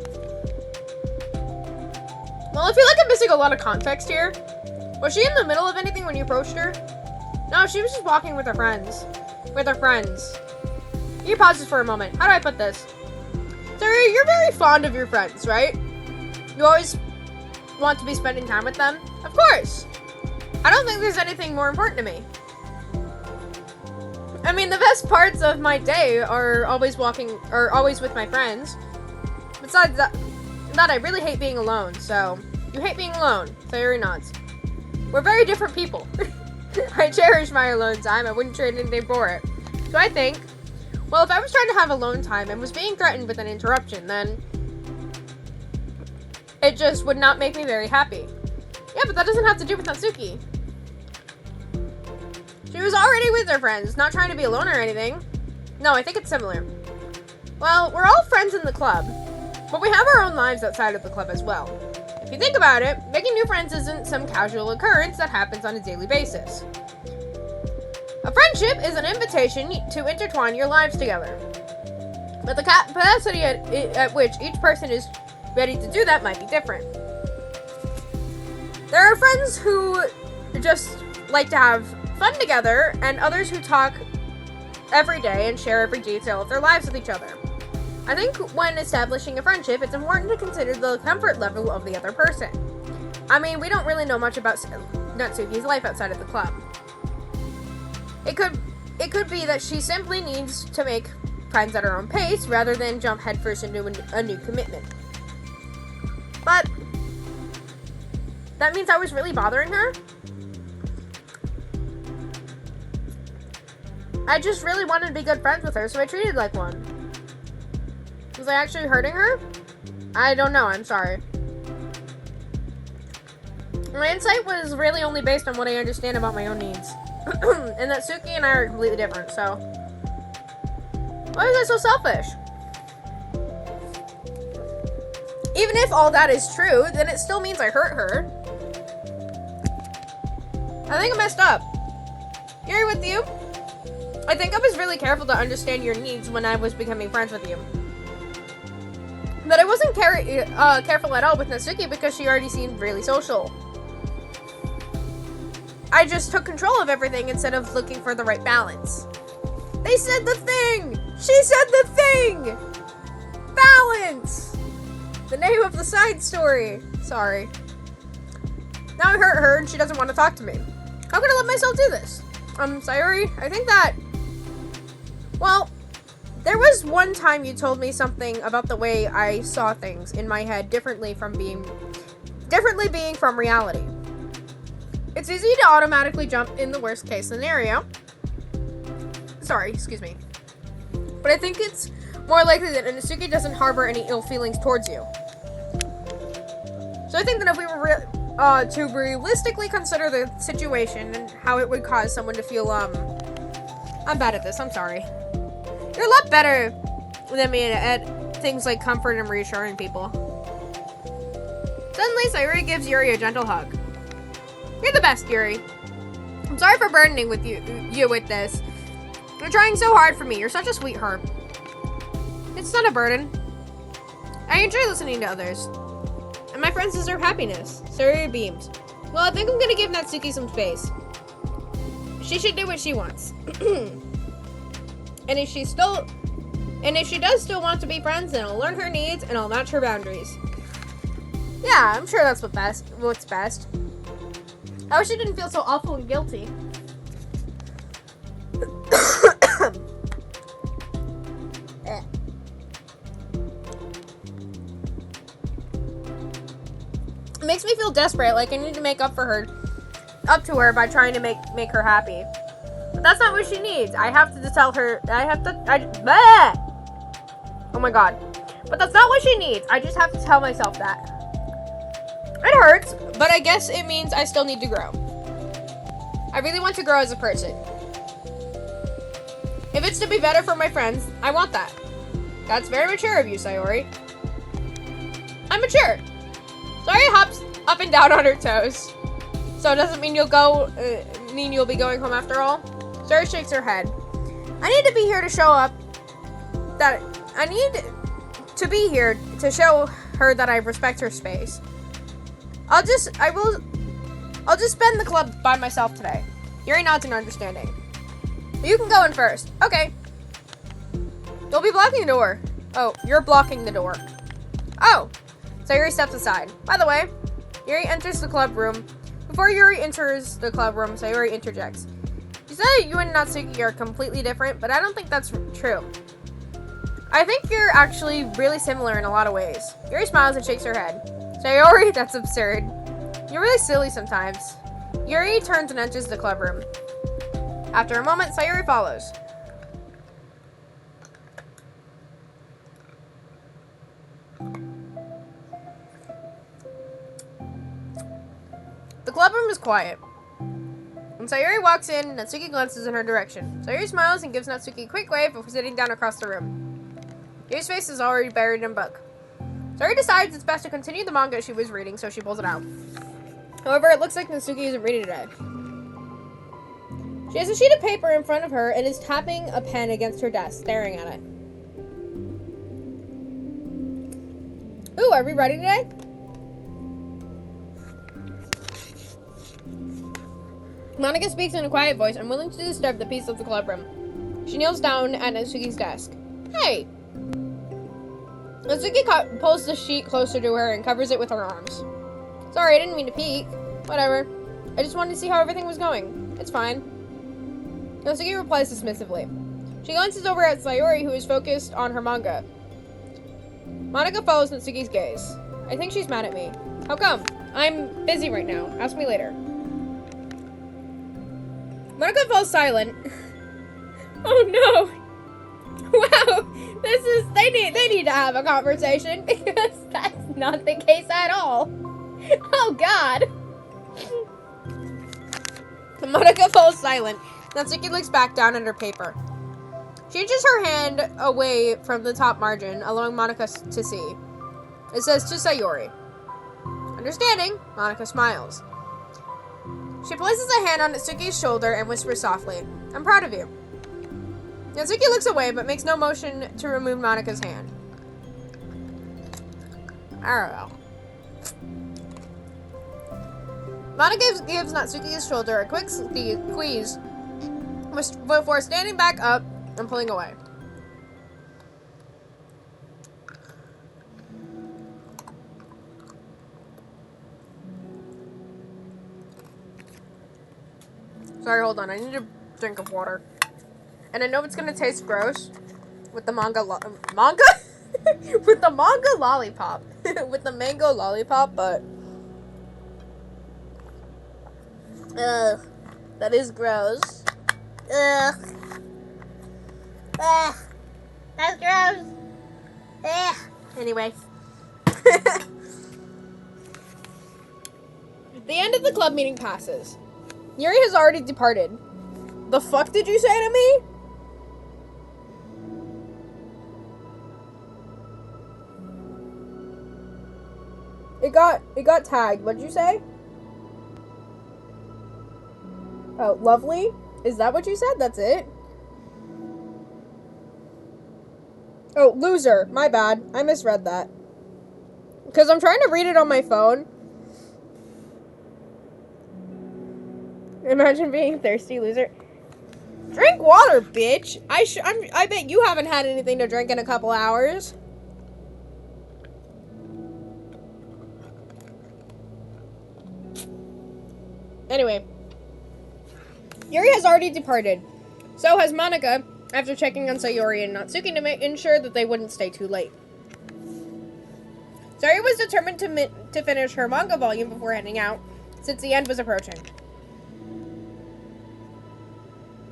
I feel like I'm missing a lot of context here. Was she in the middle of anything when you approached her? No, she was just walking with her friends. You pause this for a moment. How do I put this? Sayuri, you're very fond of your friends, right? You always want to be spending time with them? Of course! I don't think there's anything more important to me. I mean, the best parts of my day are always with my friends. Besides that, that I really hate being alone, so... You hate being alone. Sayuri nods. We're very different people. I cherish my alone time. I wouldn't trade anything for it. So I think, well, if I was trying to have alone time and was being threatened with an interruption, then it just would not make me very happy. Yeah, but that doesn't have to do with Natsuki. She was already with her friends, not trying to be alone or anything. No, I think it's similar. Well, we're all friends in the club, but we have our own lives outside of the club as well. If you think about it, making new friends isn't some casual occurrence that happens on a daily basis. A friendship is an invitation to intertwine your lives together. But the capacity at which each person is ready to do that might be different. There are friends who just like to have fun together, and others who talk every day and share every detail of their lives with each other. I think when establishing a friendship, it's important to consider the comfort level of the other person. I mean, we don't really know much about Natsuki's life outside of the club. It could be that she simply needs to make friends at her own pace rather than jump headfirst into a new commitment. But that means I was really bothering her? I just really wanted to be good friends with her, so I treated like one. Was I actually hurting her? I don't know, I'm sorry. My insight was really only based on what I understand about my own needs. And Natsuki and I are completely different, so... Why was I so selfish? Even if all that is true, then it still means I hurt her. I think I messed up. Yuri, with you? I think I was really careful to understand your needs when I was becoming friends with you. But I wasn't careful at all with Natsuki because she already seemed really social. I just took control of everything instead of looking for the right balance. They said the thing! She said the thing! Balance! The name of the side story. Sorry. Now I hurt her and she doesn't want to talk to me. How could I let myself do this? Sayuri, I think that... Well, there was one time you told me something about the way I saw things in my head differently being from reality. It's easy to automatically jump in the worst case scenario. Sorry, excuse me. But I think it's more likely that Natsuki doesn't harbor any ill feelings towards you. So I think that if we were to realistically consider the situation and how it would cause someone to feel, I'm bad at this, I'm sorry. You're a lot better than me at things like comfort and reassuring people. Suddenly, Sayuri gives Yuri a gentle hug. You're the best, Yuri. I'm sorry for burdening with you with this. You're trying so hard for me. You're such a sweetheart. It's not a burden. I enjoy listening to others. And my friends deserve happiness. Sayuri beams. Well, I think I'm gonna give Natsuki some space. She should do what she wants. And if she does still want to be friends, then I'll learn her needs and I'll match her boundaries. Yeah, I'm sure that's what's best. I wish I didn't feel so awful and guilty. It makes me feel desperate, like I need to make up to her by trying to make her happy. But that's not what she needs. I have to tell her, oh my god. But that's not what she needs. I just have to tell myself that. It hurts, but I guess it means I still need to grow. I really want to grow as a person. If it's to be better for my friends, I want that. That's very mature of you, Sayori. I'm mature. Sayori hops up and down on her toes. So it doesn't mean you'll be going home after all? Sayori shakes her head. I need to be here to show her that I respect her space. I'll just spend the club by myself today. Yuri nods in understanding. You can go in first. Okay. You'll be blocking the door. Oh, you're blocking the door. Oh. Sayuri steps aside. By the way, Yuri enters the club room. Before Yuri enters the club room, Sayuri interjects. You said that you and Natsuki are completely different, but I don't think that's true. I think you're actually really similar in a lot of ways. Yuri smiles and shakes her head. Sayori, that's absurd. You're really silly sometimes. Yuri turns and enters the club room. After a moment, Sayori follows. The club room is quiet. When Sayori walks in, Natsuki glances in her direction. Sayori smiles and gives Natsuki a quick wave before sitting down across the room. Yuri's face is already buried in a book. Sayori decides it's best to continue the manga she was reading, so she pulls it out. However, it looks like Natsuki isn't reading today. She has a sheet of paper in front of her and is tapping a pen against her desk, staring at it. Ooh, are we ready today? Monica speaks in a quiet voice, unwilling to disturb the peace of the club room. She kneels down at Natsuki's desk. Hey! Natsuki pulls the sheet closer to her and covers it with her arms. Sorry, I didn't mean to peek. Whatever. I just wanted to see how everything was going. It's fine. Natsuki replies dismissively. She glances over at Sayori, who is focused on her manga. Monica follows Natsuki's gaze. I think she's mad at me. How come? I'm busy right now. Ask me later. Monica falls silent. Oh no! Wow, they need to have a conversation because that's not the case at all. Oh God! Monica falls silent. Natsuki looks back down at her paper. She inches her hand away from the top margin, allowing Monica to see. It says to Sayori. Understanding, Monica smiles. She places a hand on Natsuki's shoulder and whispers softly, I'm proud of you. Natsuki looks away but makes no motion to remove Monica's hand. I don't know. Monica gives Natsuki's shoulder a quick squeeze before standing back up and pulling away. Sorry, hold on. I need a drink of water. And I know it's gonna taste gross with the manga with the manga lollipop. With the mango lollipop, but that is gross. Ugh. That's gross. Anyway. The end of the club meeting passes. Yuri has already departed. The fuck did you say to me? It got tagged. What'd you say? Oh, lovely? Is that what you said? That's it? Oh, loser. My bad. I misread that. Because I'm trying to read it on my phone. Imagine being thirsty, loser. Drink water, bitch. I bet you haven't had anything to drink in a couple hours. Anyway. Yuri has already departed. So has Monica, after checking on Sayori and Natsuki to ensure that they wouldn't stay too late. Sayori was determined to finish her manga volume before heading out, since the end was approaching.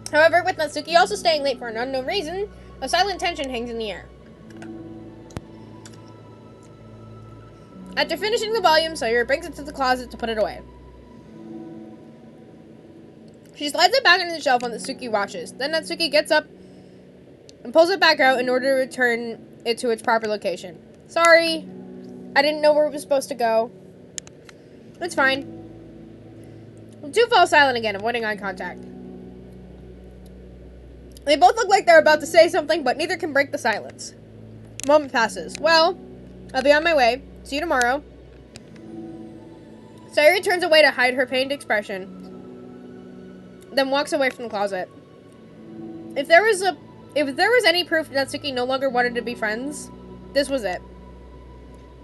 However, with Natsuki also staying late for an unknown reason, a silent tension hangs in the air. After finishing the volume, Sayori brings it to the closet to put it away. She slides it back into the shelf on Natsuki watches. Then Natsuki gets up and pulls it back out in order to return it to its proper location. Sorry, I didn't know where it was supposed to go. It's fine. The two fall silent again, avoiding eye contact. They both look like they're about to say something, but neither can break the silence. A moment passes. Well, I'll be on my way. See you tomorrow. Sayori turns away to hide her pained expression, then walks away from the closet. If there was any proof Natsuki no longer wanted to be friends, this was it.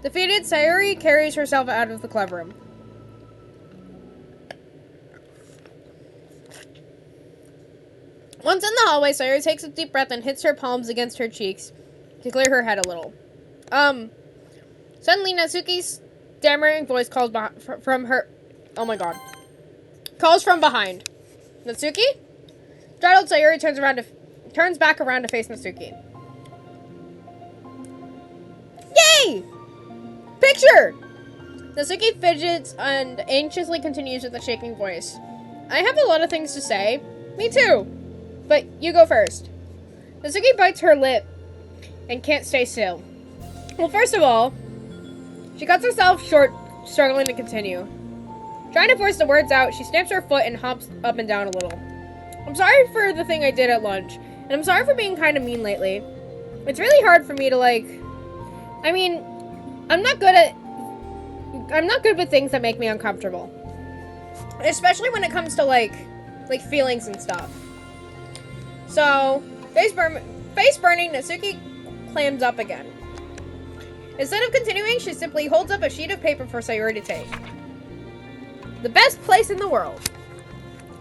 Defeated, Sayori carries herself out of the club room. Once in the hallway, Sayori takes a deep breath and hits her palms against her cheeks to clear her head a little. Suddenly Natsuki's stammering voice calls from her. Oh my god. Calls from behind. Natsuki? Startled, Sayuri turns back around to face Natsuki. Yay! Picture! Natsuki fidgets and anxiously continues with a shaking voice. I have a lot of things to say. Me too. But you go first. Natsuki bites her lip and can't stay still. Well, first of all, she cuts herself short, struggling to continue. Trying to force the words out, she stamps her foot and hops up and down a little. I'm sorry for the thing I did at lunch, and I'm sorry for being kind of mean lately. It's really hard for me to, I'm not good with things that make me uncomfortable. Especially when it comes to, like feelings and stuff. So, face burning, Natsuki clams up again. Instead of continuing, she simply holds up a sheet of paper for Sayuri to take. The best place in the world.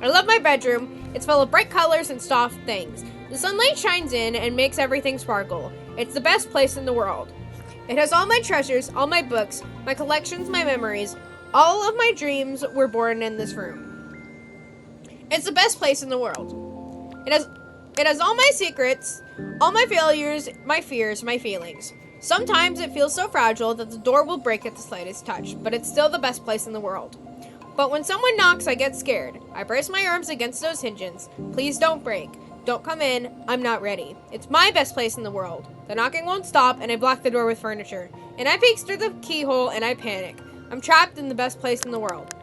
I love my bedroom. It's full of bright colors and soft things. The sunlight shines in and makes everything sparkle. It's the best place in the world. It has all my treasures, all my books, my collections, my memories. All of my dreams were born in this room. It's the best place in the world. It has all my secrets, all my failures, my fears, my feelings. Sometimes it feels so fragile that the door will break at the slightest touch, but it's still the best place in the world. But when someone knocks, I get scared. I brace my arms against those hinges. Please don't break. Don't come in. I'm not ready. It's my best place in the world. The knocking won't stop, and I block the door with furniture. And I peek through the keyhole, and I panic. I'm trapped in the best place in the world.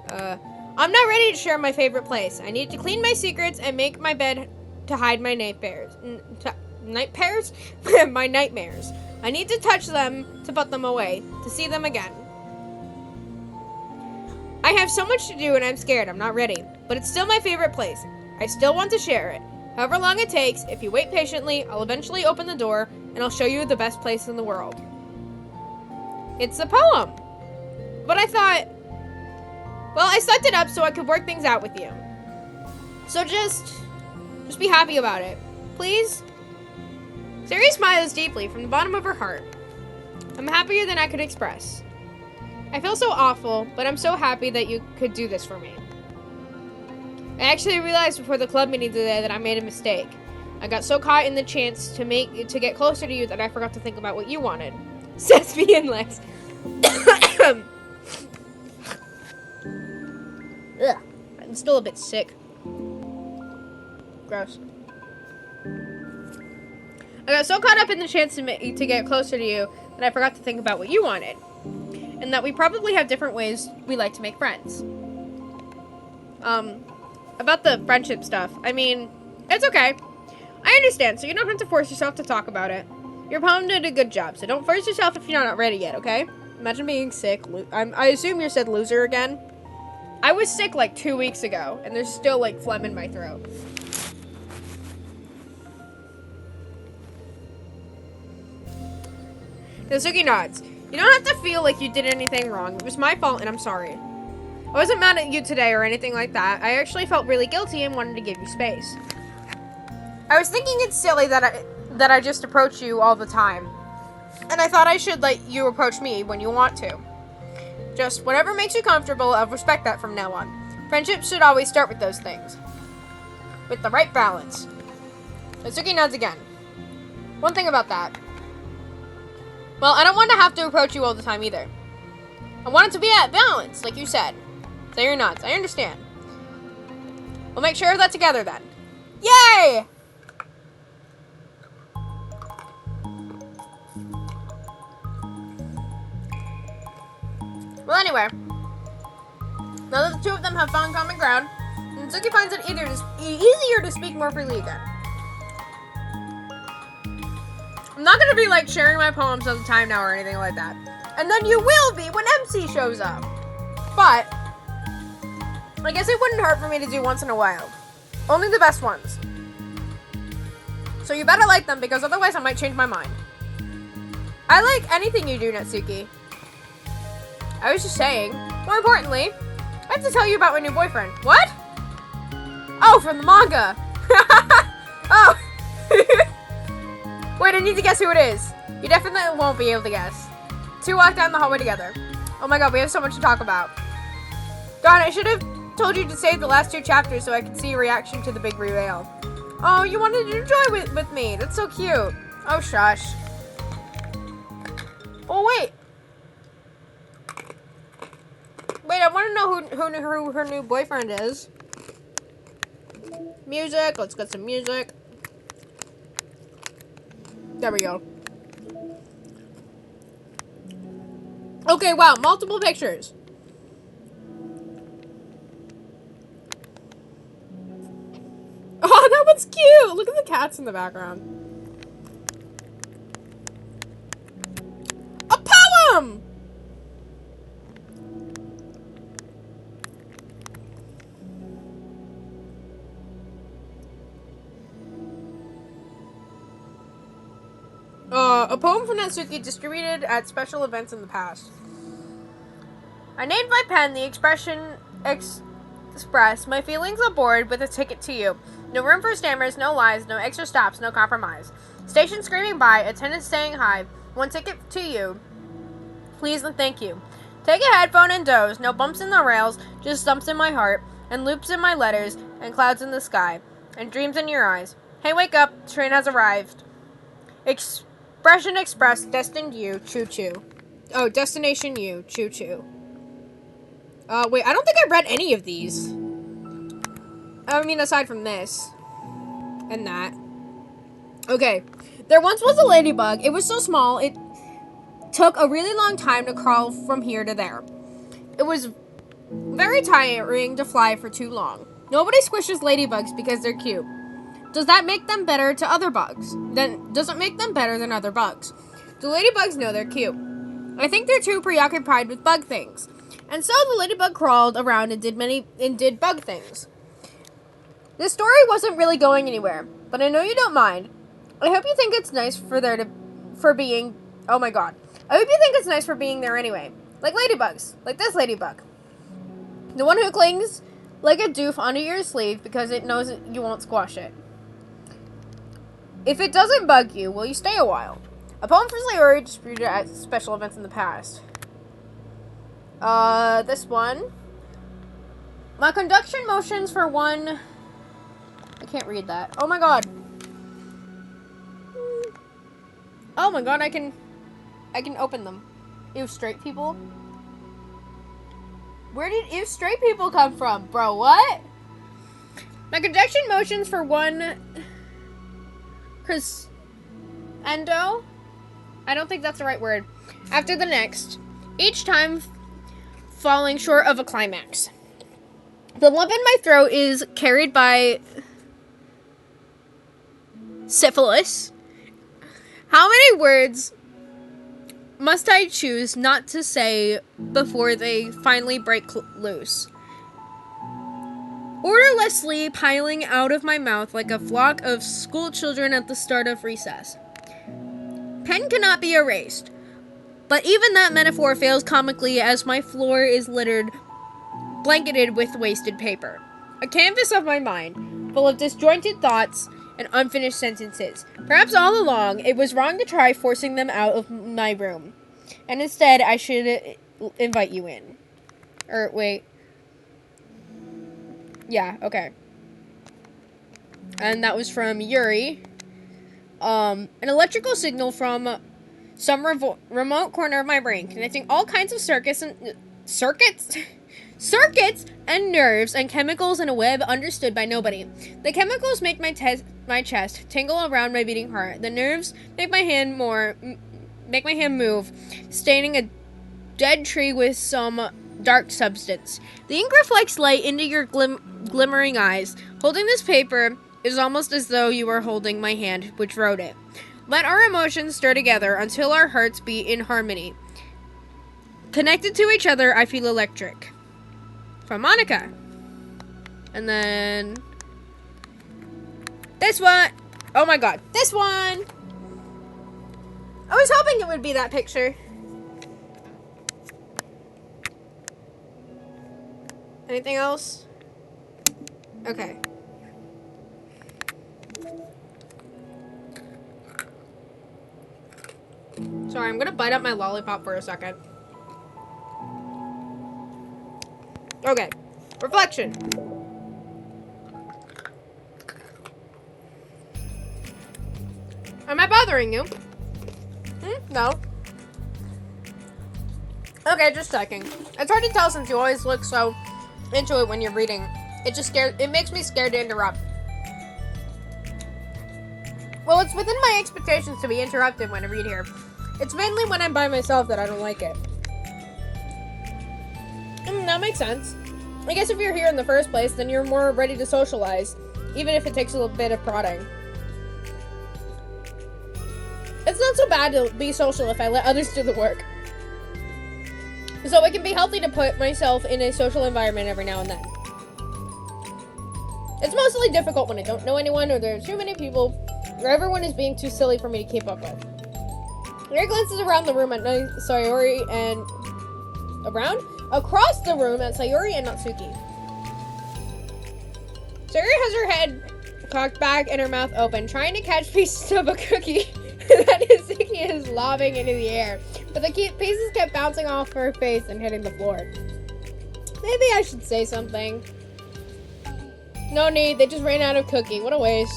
I'm not ready to share my favorite place. I need to clean my secrets and make my bed to hide my nightmares. My nightmares. I need to touch them to put them away, to see them again. I have so much to do and I'm scared. I'm not ready. But it's still my favorite place. I still want to share it. However long it takes, if you wait patiently, I'll eventually open the door and I'll show you the best place in the world. It's a poem. But I thought, well, I sucked it up so I could work things out with you. So just be happy about it. Please? Sayuri smiles deeply from the bottom of her heart. I'm happier than I could express. I feel so awful, but I'm so happy that you could do this for me. I actually realized before the club meeting today that I made a mistake. I got so caught in the chance to get closer to you that I forgot to think about what you wanted. Says me and Lex. Ugh, I'm still a bit sick. Gross. I got so caught up in the chance to get closer to you that I forgot to think about what you wanted. And that we probably have different ways we like to make friends. About the friendship stuff. I mean, it's okay. I understand, so you don't have to force yourself to talk about it. Your poem did a good job, so don't force yourself if you're not ready yet, okay? Imagine being sick. I assume you said loser again. I was sick like 2 weeks ago, and there's still like phlegm in my throat. Natsuki nods. You don't have to feel like you did anything wrong. It was my fault, and I'm sorry. I wasn't mad at you today or anything like that. I actually felt really guilty and wanted to give you space. I was thinking it's silly that I just approach you all the time. And I thought I should let you approach me when you want to. Just whatever makes you comfortable, I'll respect that from now on. Friendships should always start with those things. With the right balance. Natsuki nods again. One thing about that. Well, I don't want to have to approach you all the time either. I want it to be at balance, like you said. Sayuri nods. I understand. We'll make sure of that together then. Yay! Well, anyway. Now that the two of them have found common ground, Natsuki finds it easier to speak more freely again. I'm not going to be, like, sharing my poems all the time now or anything like that. And then you will be when MC shows up. But I guess it wouldn't hurt for me to do once in a while. Only the best ones. So you better like them, because otherwise I might change my mind. I like anything you do, Natsuki. I was just saying. More importantly, I have to tell you about my new boyfriend. What? Oh, from the manga. Oh. Wait, I need to guess who it is. You definitely won't be able to guess. Two walk down the hallway together. Oh my god, we have so much to talk about. Darn, I should have told you to save the last 2 chapters so I could see your reaction to the big reveal. Oh, you wanted to enjoy with me. That's so cute. Oh, shush. Oh, wait. Wait, I want to know who her new boyfriend is. Music. Let's get some music. There we go. Okay, wow. Multiple pictures. Oh, that one's cute. Look at the cats in the background. A poem! A poem from Natsuki distributed at special events in the past. I named my pen the express my feelings aboard with a ticket to you. No room for stammers, no lies, no extra stops, no compromise. Station screaming by, attendants saying hi. One ticket to you. Please and thank you. Take a headphone and doze. No bumps in the rails, just thumps in my heart, and loops in my letters, and clouds in the sky, and dreams in your eyes. Hey, wake up, train has arrived. Expression express, destined you, choo-choo. Oh, destination you, choo-choo. Wait, I don't think I read any of these. I mean, aside from this. And that. Okay. There once was a ladybug. It was so small, it took a really long time to crawl from here to there. It was very tiring to fly for too long. Nobody squishes ladybugs because they're cute. Does that make them better to other bugs? Then, does it make them better than other bugs? Do ladybugs know they're cute? I think they're too preoccupied with bug things. And so the ladybug crawled around and did bug things. This story wasn't really going anywhere, but I know you don't mind. I hope you think it's nice for being, oh my god. I hope you think it's nice for being there anyway. Like ladybugs, like this ladybug. The one who clings like a doof onto your sleeve because it knows you won't squash it. If it doesn't bug you, will you stay a while? A poem for Sayori distributed at special events in the past. This one. My conduction motions for one. I can't read that. Oh my god. Oh my god, I can open them. Ew, straight people? Where did ew straight people come from? Bro, what? My conduction motions for one crescendo? I don't think that's the right word. After the next. Each time falling short of a climax. The lump in my throat is carried by syphilis. How many words must I choose not to say before they finally break loose? Orderlessly piling out of my mouth like a flock of school children at the start of recess. Pen cannot be erased, but even that metaphor fails comically as my floor is blanketed with wasted paper. A canvas of my mind, full of disjointed thoughts and unfinished sentences. Perhaps all along, it was wrong to try forcing them out of my room. And instead, I should invite you in. Or, wait. Yeah, okay. And that was from Yuri. An electrical signal from some remote corner of my brain, connecting all kinds of circuits and nerves and chemicals in a web understood by nobody. The chemicals make my chest tingle around my beating heart. The nerves make my hand move, staining a dead tree with some dark substance. The ink reflects light into your glimmering eyes. Holding this paper is almost as though you were holding my hand, which wrote it. Let our emotions stir together until our hearts beat in harmony. Connected to each other, I feel electric. From Monica. And then this one. Oh my god. This one. I was hoping it would be that picture. Anything else? Okay. Sorry, I'm gonna bite up my lollipop for a second. Okay. Reflection. Am I bothering you? No. Okay, just checking. It's hard to tell since you always look so into it when you're reading. It makes me scared to interrupt. Well, it's within my expectations to be interrupted when I read here. It's mainly when I'm by myself that I don't like it. That makes sense. I guess if you're here in the first place, then you're more ready to socialize, even if it takes a little bit of prodding. It's not so bad to be social if I let others do the work. So it can be healthy to put myself in a social environment every now and then. It's mostly difficult when I don't know anyone or there are too many people or everyone is being too silly for me to keep up with. Yuri glances around the room at Sayori and... across the room at Sayori and Natsuki. Sayori has her head cocked back and her mouth open, trying to catch pieces of a cookie that Natsuki is lobbing into the air. But the pieces kept bouncing off her face and hitting the floor. Maybe I should say something. No need, they just ran out of cookie. What a waste.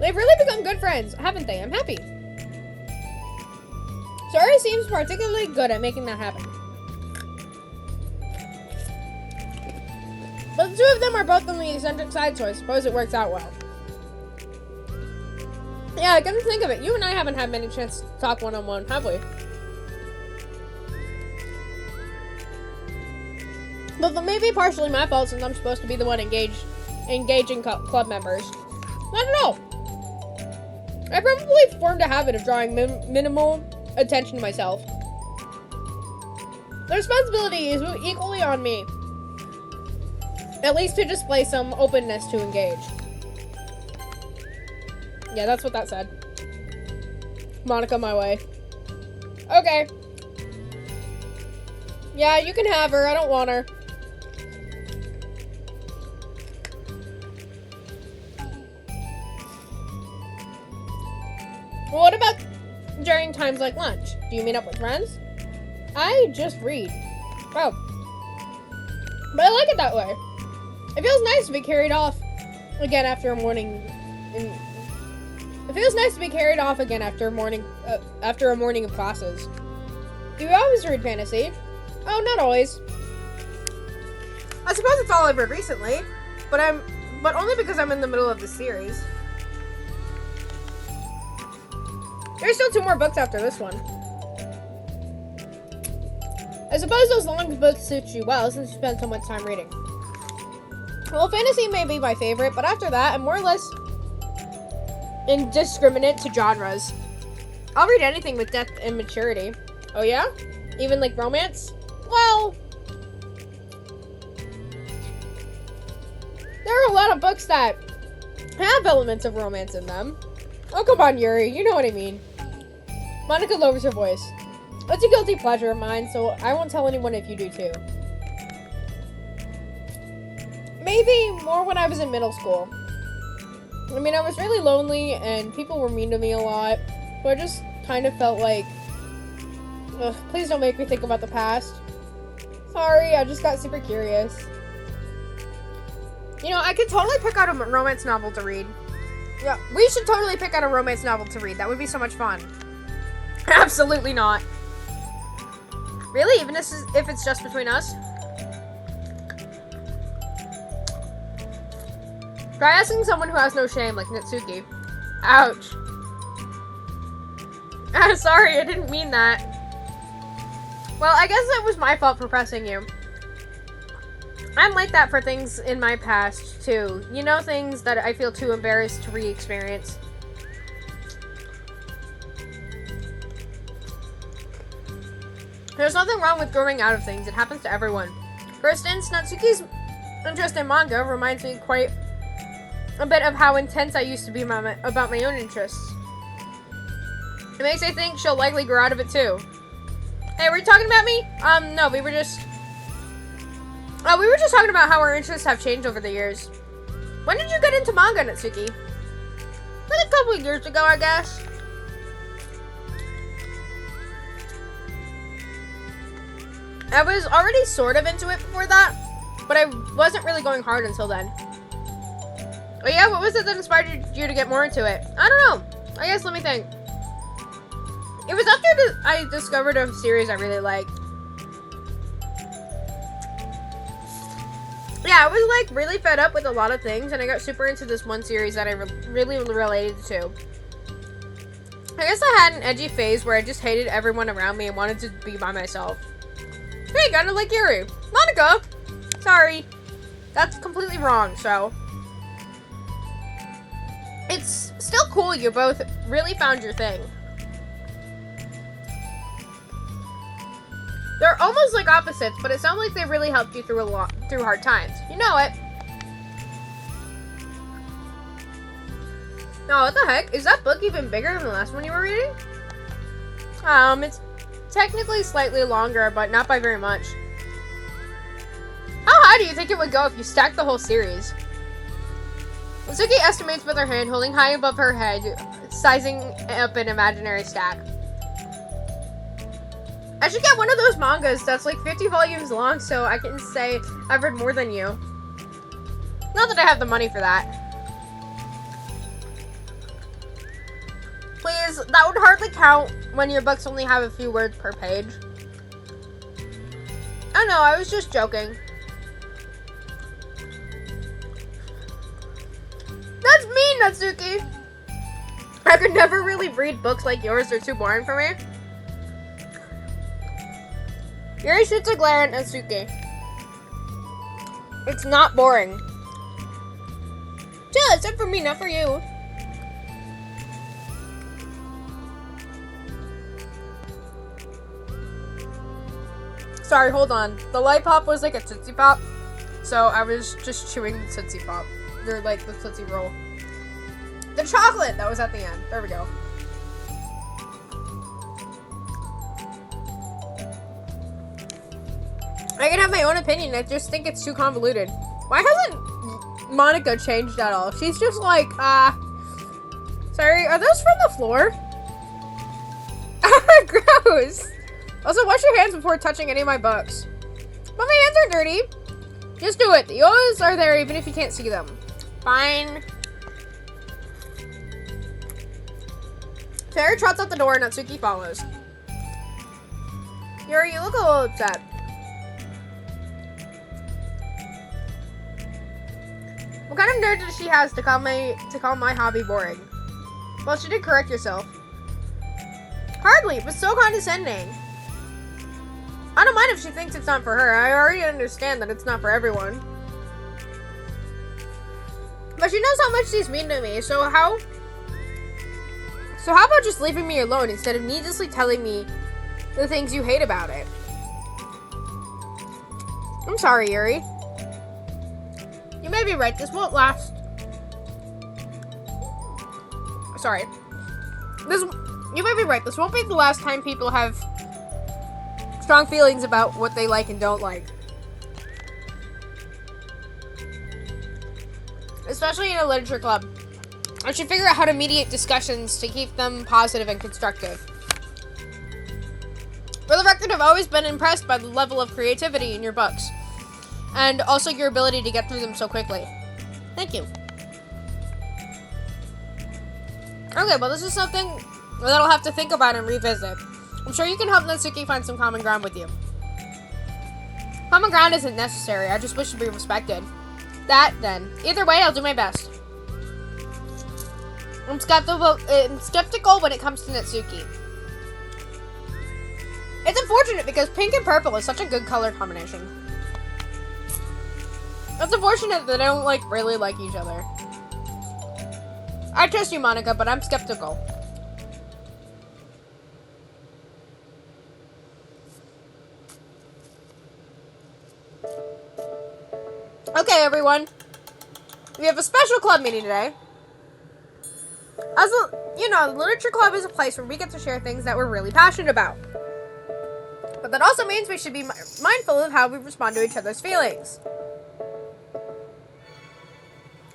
They've really become good friends, haven't they? I'm happy. Sayori seems particularly good at making that happen. But the two of them are both on the eccentric side, so I suppose it works out well. Yeah, I couldn't think of it. You and I haven't had many chances to talk one-on-one, have we? But that may be partially my fault since I'm supposed to be the one engaging club members. I don't know. I probably formed a habit of drawing minimal attention to myself. The responsibility is equally on me. At least to display some openness to engage. Yeah, that's what that said. Monica, my way. Okay. Yeah, you can have her. I don't want her. Well, what about during times like lunch? Do you meet up with friends? I just read. Oh. But I like it that way. It feels nice to be carried off again after a morning. It feels nice to be carried off again after a morning of classes. Do you always read fantasy? Oh, not always. I suppose it's all I've read recently, but only because I'm in the middle of the series. There's still 2 more books after this one. I suppose those long books suit you well since you spend so much time reading. Well, fantasy may be my favorite, but after that, I'm more or less indiscriminate to genres. I'll read anything with depth and maturity. Oh yeah? Even like romance? Well, there are a lot of books that have elements of romance in them. Oh, come on, Yuri. You know what I mean. Monica lowers her voice. It's a guilty pleasure of mine, so I won't tell anyone if you do too. Maybe more when I was in middle school. I mean, I was really lonely and people were mean to me a lot, so I just kind of felt like, ugh, please don't make me think about the past. Sorry, I just got super curious. You know, I could totally pick out a romance novel to read. Yeah, we should totally pick out a romance novel to read. That would be so much fun. Absolutely not. Really? Even if it's just between us? Try asking someone who has no shame, like Natsuki. Ouch. I'm sorry, I didn't mean that. Well, I guess it was my fault for pressing you. I'm like that for things in my past, too. You know, things that I feel too embarrassed to re-experience. There's nothing wrong with growing out of things. It happens to everyone. For instance, Natsuki's interest in manga reminds me quite a bit of how intense I used to be about my own interests. It makes me think she'll likely grow out of it, too. Hey, were you talking about me? No, we were just talking about how our interests have changed over the years. When did you get into manga, Natsuki? Like a couple of years ago, I guess. I was already sort of into it before that, but I wasn't really going hard until then. Oh yeah, what was it that inspired you to get more into it? I don't know. I guess, let me think. It was after I discovered a series I really liked. Yeah, I was like really fed up with a lot of things, and I got super into this one series that I really related to. I guess I had an edgy phase where I just hated everyone around me and wanted to be by myself. Hey, kinda like Yuri. Monica! Sorry. That's completely wrong, so. It's still cool you both really found your thing. They're almost like opposites, but it sounds like they really helped you through through hard times. You know it. Oh, what the heck? Is that book even bigger than the last one you were reading? It's technically slightly longer, but not by very much. How high do you think it would go if you stacked the whole series? Suki estimates with her hand holding high above her head, sizing up an imaginary stack. I should get one of those mangas that's like 50 volumes long so I can say I've read more than you. Not that I have the money for that. Please, that would hardly count when your books only have a few words per page. I know, I was just joking. That's mean, Natsuki! I could never really read books like yours, they're too boring for me. Yuri shoots a glare at Natsuki. It's not boring. Yeah, except for me, not for you. Sorry, hold on. The light pop was like a Tootsie Pop, so I was just chewing the Tootsie Pop. Or like the Tootsie Roll. The chocolate that was at the end. There we go. I can have my own opinion. I just think it's too convoluted. Why hasn't Monica changed at all? She's just like, sorry, are those from the floor? Gross. Also, wash your hands before touching any of my books. But my hands are dirty. Just do it. The yo's are there even if you can't see them. Fine. Fairy trots out the door and Natsuki follows. Yuri, you look a little upset. What kind of nerd does she has to call my hobby boring? Well, she did correct yourself. Hardly, it was so condescending. I don't mind if she thinks it's not for her. I already understand that it's not for everyone. But she knows how much she's mean to me, so how about just leaving me alone instead of needlessly telling me the things you hate about it? I'm sorry, Yuri. You may be right, this won't last. Sorry. You may be right, this won't be the last time people have strong feelings about what they like and don't like. Especially in a literature club. I should figure out how to mediate discussions to keep them positive and constructive. For the record, I've always been impressed by the level of creativity in your books. And also your ability to get through them so quickly. Thank you. Okay, well this is something that I'll have to think about and revisit. I'm sure you can help Natsuki find some common ground with you. Common ground isn't necessary, I just wish to be respected. That, then. Either way, I'll do my best. I'm skeptical when it comes to Natsuki. It's unfortunate because pink and purple is such a good color combination. It's unfortunate that they don't, really like each other. I trust you, Monica, but I'm skeptical. Okay, everyone. We have a special club meeting today. The literature club is a place where we get to share things that we're really passionate about. But that also means we should be mindful of how we respond to each other's feelings.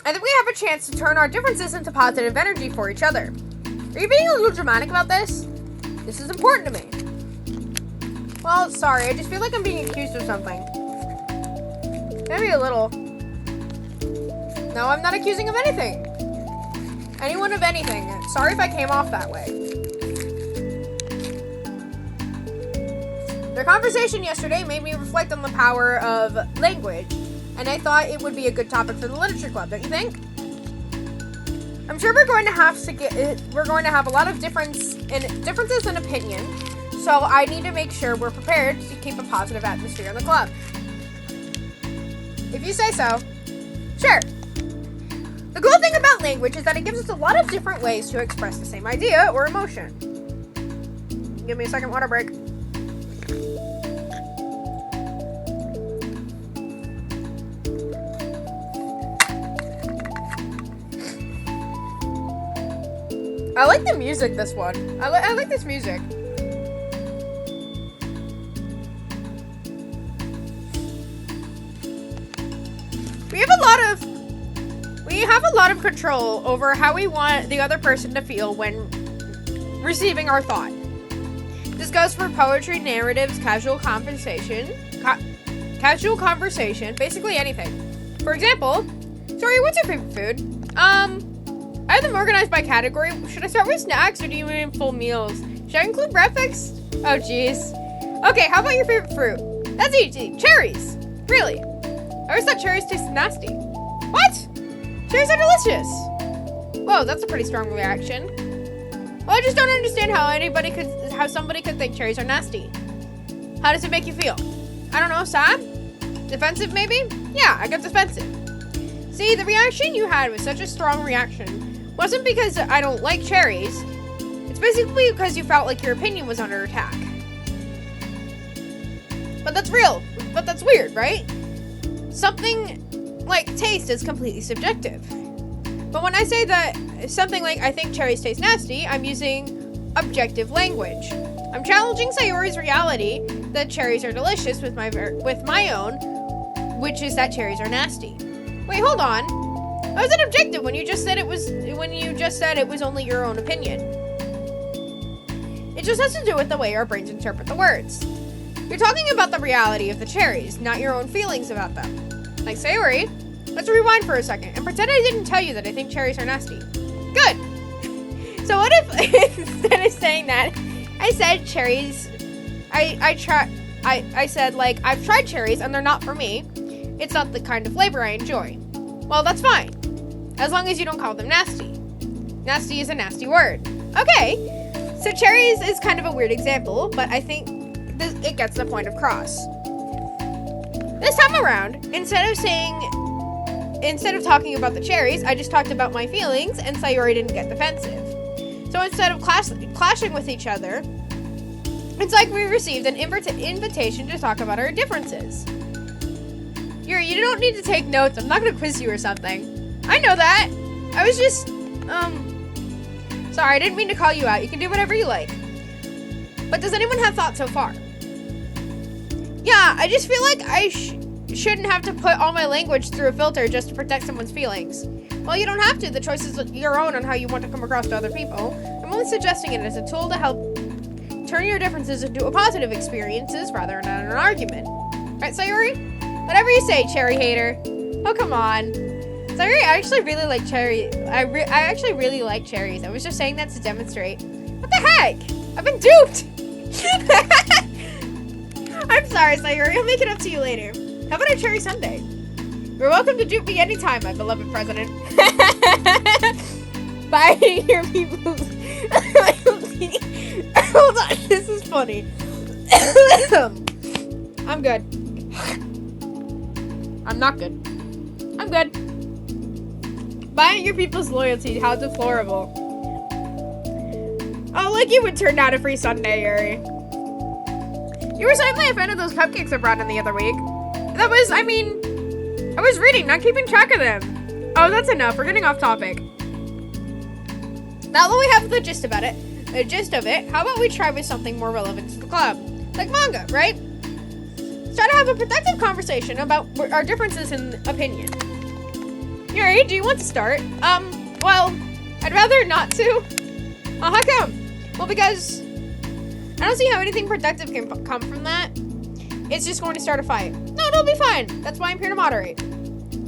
I think we have a chance to turn our differences into positive energy for each other. Are you being a little dramatic about this? This is important to me. Well, sorry, I just feel like I'm being accused of something. Maybe a little. No, I'm not accusing of anything. Anyone of anything. Sorry if I came off that way. The conversation yesterday made me reflect on the power of language, and I thought it would be a good topic for the literature club, don't you think? I'm sure we're going to have a lot of differences in opinion, so I need to make sure we're prepared to keep a positive atmosphere in the club. If you say so, sure. The cool thing about language is that it gives us a lot of different ways to express the same idea or emotion. Give me a second, water break. I like the music, this one. I like this music. We have a lot of control over how we want the other person to feel when receiving our thought. This goes for poetry, narratives, casual conversation, basically anything. For example, sorry, what's your favorite food? I have them organized by category. Should I start with snacks or do you mean full meals? Should I include breakfast? Oh, jeez. Okay, how about your favorite fruit? That's easy. Cherries. Really? I always thought cherries tasted nasty. What? Cherries are delicious. Whoa, that's a pretty strong reaction. Well, I just don't understand how somebody could think cherries are nasty. How does it make you feel? I don't know, sad? Defensive, maybe? Yeah, I get defensive. See, the reaction you had was such a strong reaction wasn't because I don't like cherries. It's basically because you felt like your opinion was under attack. But that's real. But that's weird, right? Something like taste is completely subjective. But when I say that something like I think cherries taste nasty, I'm using objective language. I'm challenging Sayori's reality that cherries are delicious with my own, which is that cherries are nasty. Wait, hold on. How is it objective when you just said it was only your own opinion? It just has to do with the way our brains interpret the words. You're talking about the reality of the cherries, not your own feelings about them. Like Sayori, let's rewind for a second and pretend I didn't tell you that I think cherries are nasty. Good. So what if instead of saying that, I said cherries, I said like, I've tried cherries and they're not for me. It's not the kind of flavor I enjoy. Well, that's fine. As long as you don't call them nasty. Nasty is a nasty word. Okay. So cherries is kind of a weird example, but I think it gets the point across. This time around, instead of talking about the cherries, I just talked about my feelings and Sayori didn't get defensive. So instead of clashing with each other, it's like we received an invitation to talk about our differences. Yuri, you don't need to take notes. I'm not going to quiz you or something. I know that. I was just, sorry, I didn't mean to call you out. You can do whatever you like. But does anyone have thoughts so far? Yeah, I just feel like I shouldn't have to put all my language through a filter just to protect someone's feelings. Well, you don't have to. The choice is your own on how you want to come across to other people. I'm only suggesting it as a tool to help turn your differences into a positive experiences rather than an argument. Right, Sayori? Whatever you say, cherry hater. Oh, come on. Sorry, I actually really like cherry. I actually really like cherries. I was just saying that to demonstrate. What the heck? I've been duped. I'm sorry, Sayori. I'll make it up to you later. How about a cherry sundae? You're welcome to dupe me anytime, my beloved president. Bye, your people. Hold on, this is funny. I'm good. I'm not good. I'm good. Buying your people's loyalty, how deplorable. Oh, like you would turn down a free sundae, Yuri. You were certainly a fan of those cupcakes I brought in the other week. I was reading, not keeping track of them. Oh, that's enough. We're getting off topic. Now that we have the gist of it, how about we try with something more relevant to the club? Like manga, right? Let's try to have a productive conversation about our differences in opinion. Yuri, do you want to start? Well, I'd rather not to. How come? Well, because I don't see how anything productive can come from that. It's just going to start a fight. No, it'll be fine. That's why I'm here to moderate.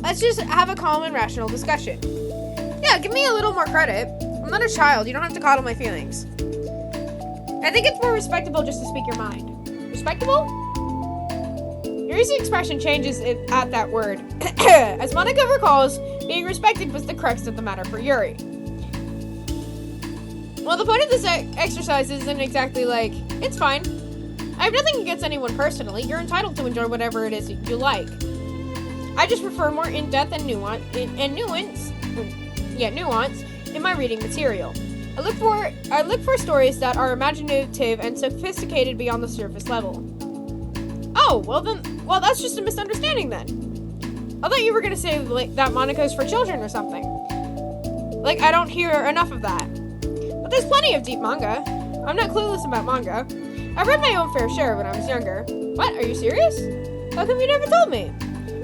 Let's just have a calm and rational discussion. Yeah, give me a little more credit. I'm not a child. You don't have to coddle my feelings. I think it's more respectable just to speak your mind. Respectable? Yuri's expression changes at that word. As Monica recalls, being respected was the crux of the matter for Yuri. Well, the point of this exercise isn't exactly like, it's fine. I have nothing against anyone personally. You're entitled to enjoy whatever it is you like. I just prefer more in-depth and nuance in my reading material. I look for stories that are imaginative and sophisticated beyond the surface level. Oh, well that's just a misunderstanding then. I thought you were gonna say like that Monica is for children or something. Like, I don't hear enough of that. But there's plenty of deep manga. I'm not clueless about manga. I read my own fair share when I was younger. What? Are you serious? How come you never told me?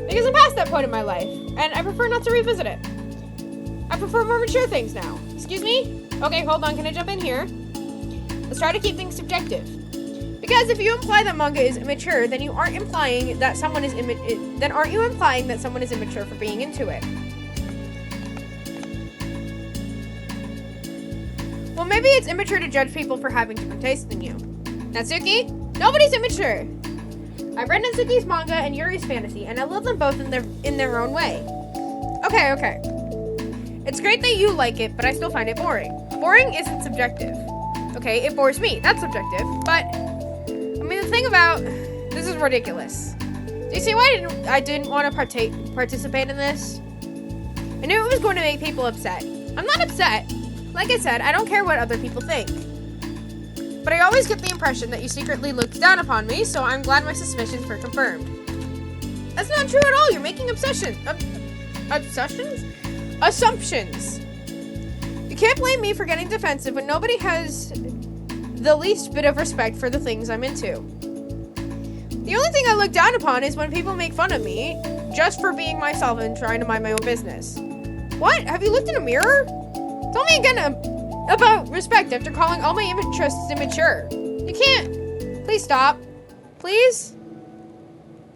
Because I'm past that point in my life, and I prefer not to revisit it. I prefer more mature things now. Excuse me? Okay, hold on. Can I jump in here? Let's try to keep things subjective. Because if you imply that manga is immature, then aren't you implying that someone is immature for being into it? Well, maybe it's immature to judge people for having different tastes than you. Natsuki? Nobody's immature. I've read Natsuki's manga and Yuri's fantasy, and I love them both in their own way. Okay. It's great that you like it, but I still find it boring. Boring isn't subjective. Okay, it bores me. That's subjective. But, I mean, the thing about... This is ridiculous. Do you see why I didn't want to participate in this? I knew it was going to make people upset. I'm not upset. Like I said, I don't care what other people think. But I always get the impression that you secretly looked down upon me, so I'm glad my suspicions were confirmed. That's not true at all. You're making Assumptions? You can't blame me for getting defensive when nobody has the least bit of respect for the things I'm into. The only thing I look down upon is when people make fun of me just for being myself and trying to mind my own business. What? Have you looked in a mirror? Tell me again about respect after calling all my interests immature. You can't. Please stop. Please?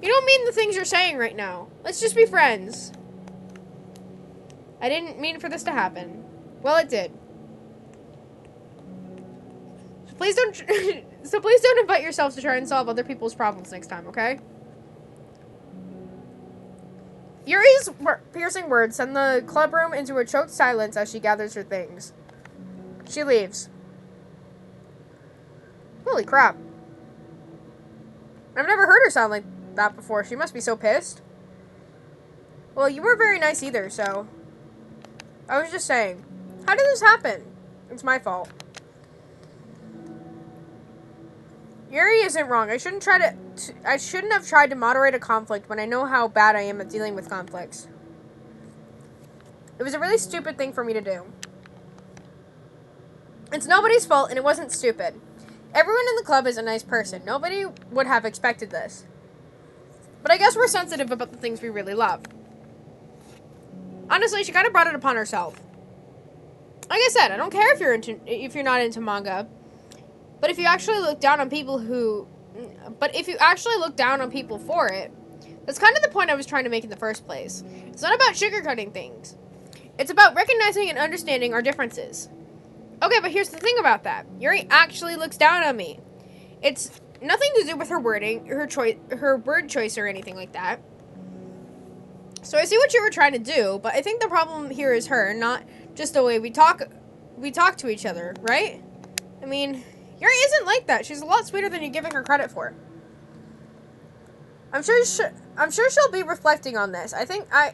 You don't mean the things you're saying right now. Let's just be friends. I didn't mean for this to happen. Well, it did. So please don't invite yourselves to try and solve other people's problems next time, okay? Yuri's piercing words send the clubroom into a choked silence as she gathers her things. She leaves. Holy crap. I've never heard her sound like that before. She must be so pissed. Well, you weren't very nice either, so... I was just saying. How did this happen? It's my fault. Yuri isn't wrong. I shouldn't have tried to moderate a conflict when I know how bad I am at dealing with conflicts. It was a really stupid thing for me to do. It's nobody's fault, and it wasn't stupid. Everyone in the club is a nice person. Nobody would have expected this. But I guess we're sensitive about the things we really love. Honestly, she kind of brought it upon herself. Like I said, I don't care if you're not into manga. But if you actually look down on people for it, that's kind of the point I was trying to make in the first place. It's not about sugarcoating things. It's about recognizing and understanding our differences. Okay, but here's the thing about that. Yuri actually looks down on me. It's nothing to do with her wording, her word choice or anything like that. So I see what you were trying to do, but I think the problem here is her, not just the way we talk to each other, right? I mean, Yuri isn't like that. She's a lot sweeter than you're giving her credit for. I'm sure she'll be reflecting on this. I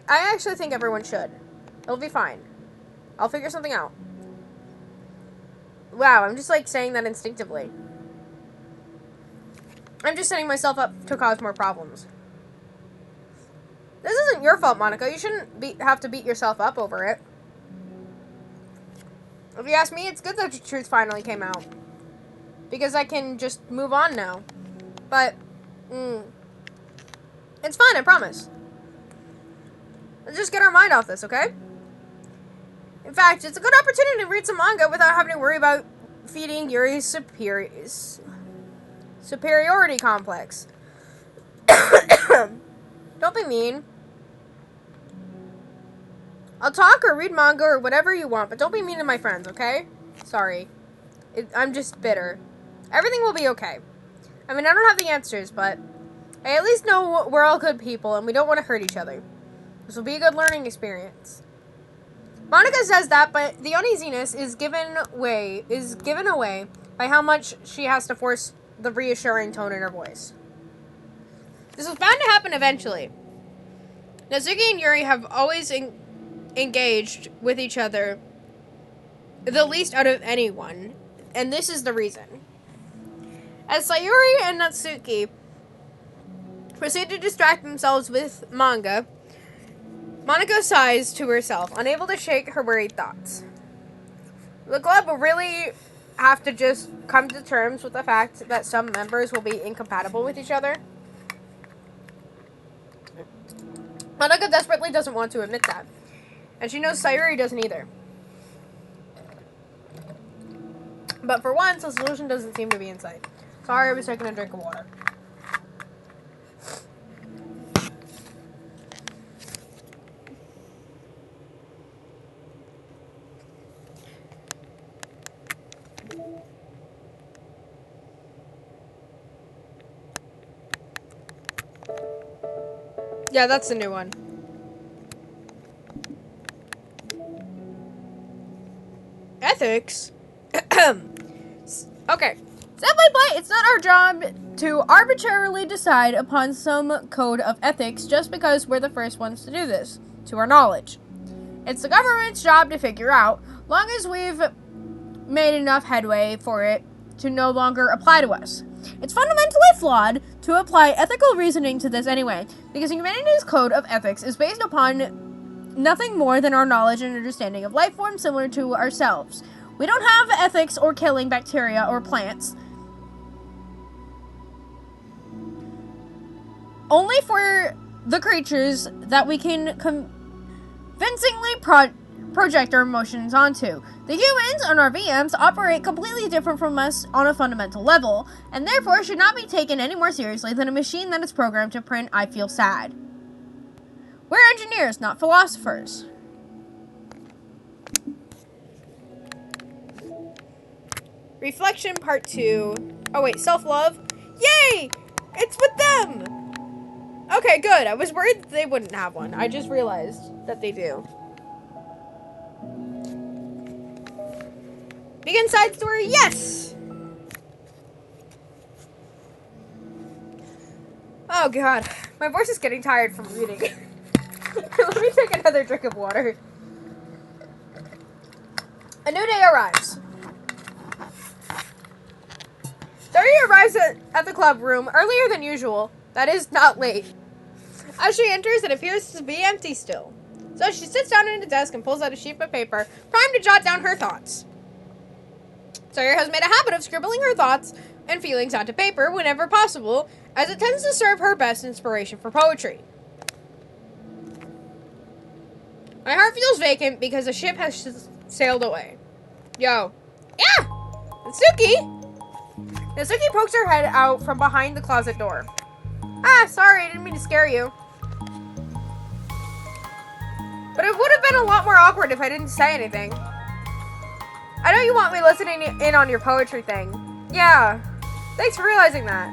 actually think everyone should. It'll be fine. I'll figure something out. Wow, I'm just like saying that instinctively. I'm just setting myself up to cause more problems. This isn't your fault, Monica. You shouldn't have to beat yourself up over it. If you ask me, it's good that the truth finally came out. Because I can just move on now. But, it's fine, I promise. Let's just get our mind off this, okay? In fact, it's a good opportunity to read some manga without having to worry about feeding Yuri's superiority complex. Don't be mean. I'll talk or read manga or whatever you want, but don't be mean to my friends, okay? Sorry. I'm just bitter. Everything will be okay. I mean, I don't have the answers, but I at least know we're all good people and we don't want to hurt each other. This will be a good learning experience. Monica says that, but the uneasiness is given away by how much she has to force the reassuring tone in her voice. This was bound to happen eventually. Natsuki and Yuri have always engaged with each other the least out of anyone, and this is the reason. As Sayuri and Natsuki proceed to distract themselves with manga, Monica sighs to herself, unable to shake her worried thoughts. The club will really have to just come to terms with the fact that some members will be incompatible with each other. Monica desperately doesn't want to admit that, and she knows Sayuri doesn't either. But for once, the solution doesn't seem to be in sight. Sorry, I was taking a drink of water. Yeah, that's the new one. Ethics? Okay. Simply put, it's not our job to arbitrarily decide upon some code of ethics just because we're the first ones to do this, to our knowledge. It's the government's job to figure out, long as we've made enough headway for it to no longer apply to us. It's fundamentally flawed to apply ethical reasoning to this anyway, because humanity's code of ethics is based upon nothing more than our knowledge and understanding of life forms similar to ourselves. We don't have ethics or killing bacteria or plants. Only for the creatures that we can convincingly project our emotions onto. The humans on our VMs operate completely different from us on a fundamental level, and therefore should not be taken any more seriously than a machine that is programmed to print "I feel sad." We're engineers, not philosophers. Reflection part 2. Oh wait, self-love? Yay! It's with them! Okay, good. I was worried that they wouldn't have one. I just realized that they do. Begin side story, yes! Oh god, my voice is getting tired from reading. Let me take another drink of water. A new day arrives. Daria arrives at the club room earlier than usual. That is, not late. As she enters, it appears to be empty still. So she sits down at a desk and pulls out a sheet of paper, primed to jot down her thoughts. Sawyer has made a habit of scribbling her thoughts and feelings onto paper whenever possible, as it tends to serve her best inspiration for poetry. My heart feels vacant because the ship has sailed away. Yo. Yeah! Natsuki! Natsuki pokes her head out from behind the closet door. Ah, sorry, I didn't mean to scare you. But it would have been a lot more awkward if I didn't say anything. I know you want me listening in on your poetry thing. Yeah. Thanks for realizing that.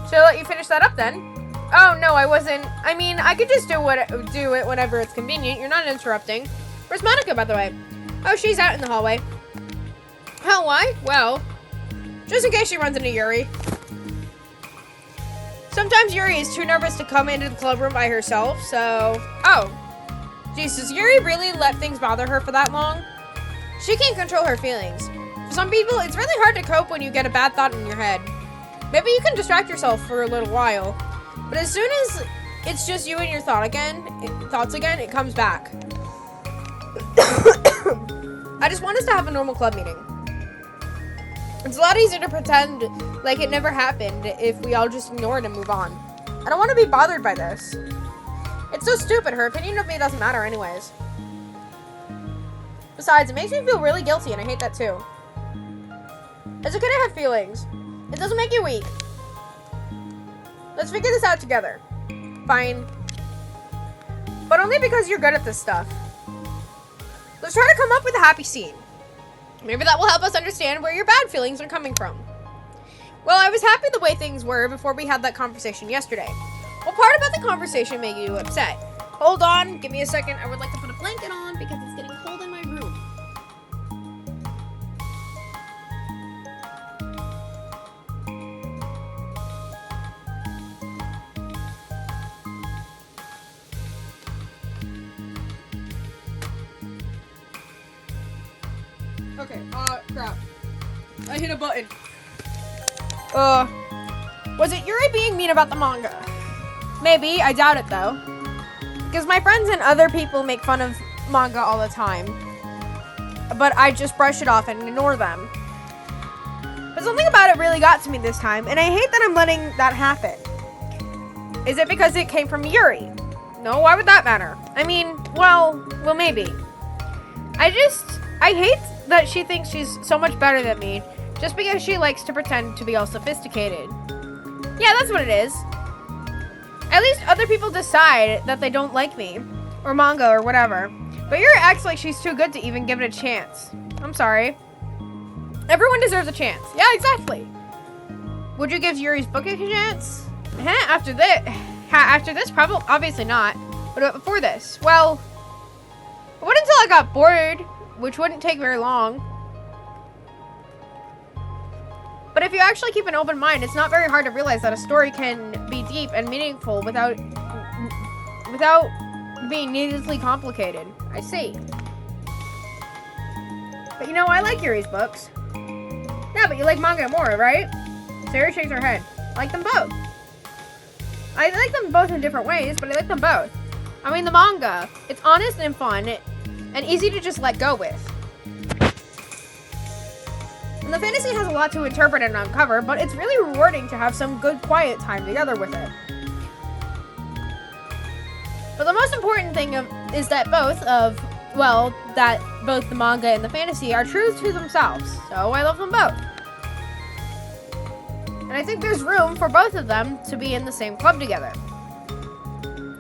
Should I let you finish that up then? Oh, no, I wasn't. I mean, I could just do it whenever it's convenient. You're not interrupting. Where's Monica, by the way? Oh, she's out in the hallway. Oh, why? Well, just in case she runs into Yuri. Sometimes Yuri is too nervous to come into the club room by herself, so... Oh. Geez, does Yuri really let things bother her for that long? She can't control her feelings. For some people, it's really hard to cope when you get a bad thought in your head. Maybe you can distract yourself for a little while, but as soon as it's just you and your thoughts again, it comes back. I just want us to have a normal club meeting. It's a lot easier to pretend like it never happened if we all just ignore it and move on. I don't want to be bothered by this. It's so stupid. Her opinion of me doesn't matter anyways. Besides, it makes me feel really guilty, and I hate that too. As a kid, I had feelings. It doesn't make you weak. Let's figure this out together. Fine. But only because you're good at this stuff. Let's try to come up with a happy scene. Maybe that will help us understand where your bad feelings are coming from. Well, I was happy the way things were before we had that conversation yesterday. What part about the conversation made you upset? Hold on, give me a second. I would like to put a blanket on because it's getting cold in my room. Okay, crap. I hit a button. Was it Yuri being mean about the manga? Maybe, I doubt it though. Because my friends and other people make fun of manga all the time. But I just brush it off and ignore them. But something about it really got to me this time, and I hate that I'm letting that happen. Is it because it came from Yuri? No, why would that matter? I mean, well, maybe. I hate that she thinks she's so much better than me just because she likes to pretend to be all sophisticated. Yeah, that's what it is. At least other people decide that they don't like me, or manga, or whatever. But Yuri acts like she's too good to even give it a chance. I'm sorry. Everyone deserves a chance. Yeah, exactly. Would you give Yuri's book a chance? After this, probably, obviously not. What about before this? Well, it wasn't until I got bored, which wouldn't take very long. But if you actually keep an open mind, it's not very hard to realize that a story can be deep and meaningful without being needlessly complicated. I see. But you know, I like Yuri's books. Yeah, but you like manga more, right? Sarah shakes her head. I like them both. I like them both in different ways, but I like them both. I mean, the manga, it's honest and fun, and easy to just let go with. And the fantasy has a lot to interpret and uncover, but it's really rewarding to have some good quiet time together with it. But the most important thing is that both the manga and the fantasy are true to themselves, so I love them both. And I think there's room for both of them to be in the same club together.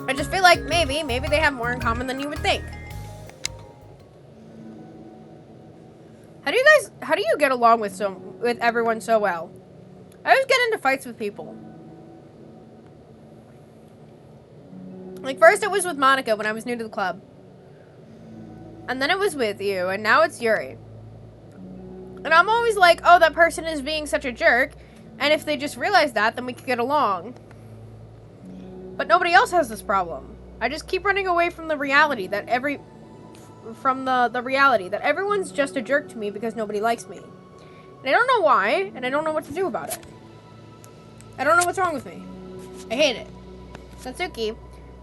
I just feel like maybe they have more in common than you would think. How do you get along with everyone so well? I always get into fights with people. Like, first it was with Monica when I was new to the club. And then it was with you, and now it's Yuri. And I'm always like, oh, that person is being such a jerk, and if they just realize that, then we could get along. But nobody else has this problem. I just keep running away from the reality that reality that everyone's just a jerk to me because nobody likes me. And I don't know why, and I don't know what to do about it. I don't know what's wrong with me. I hate it. Natsuki.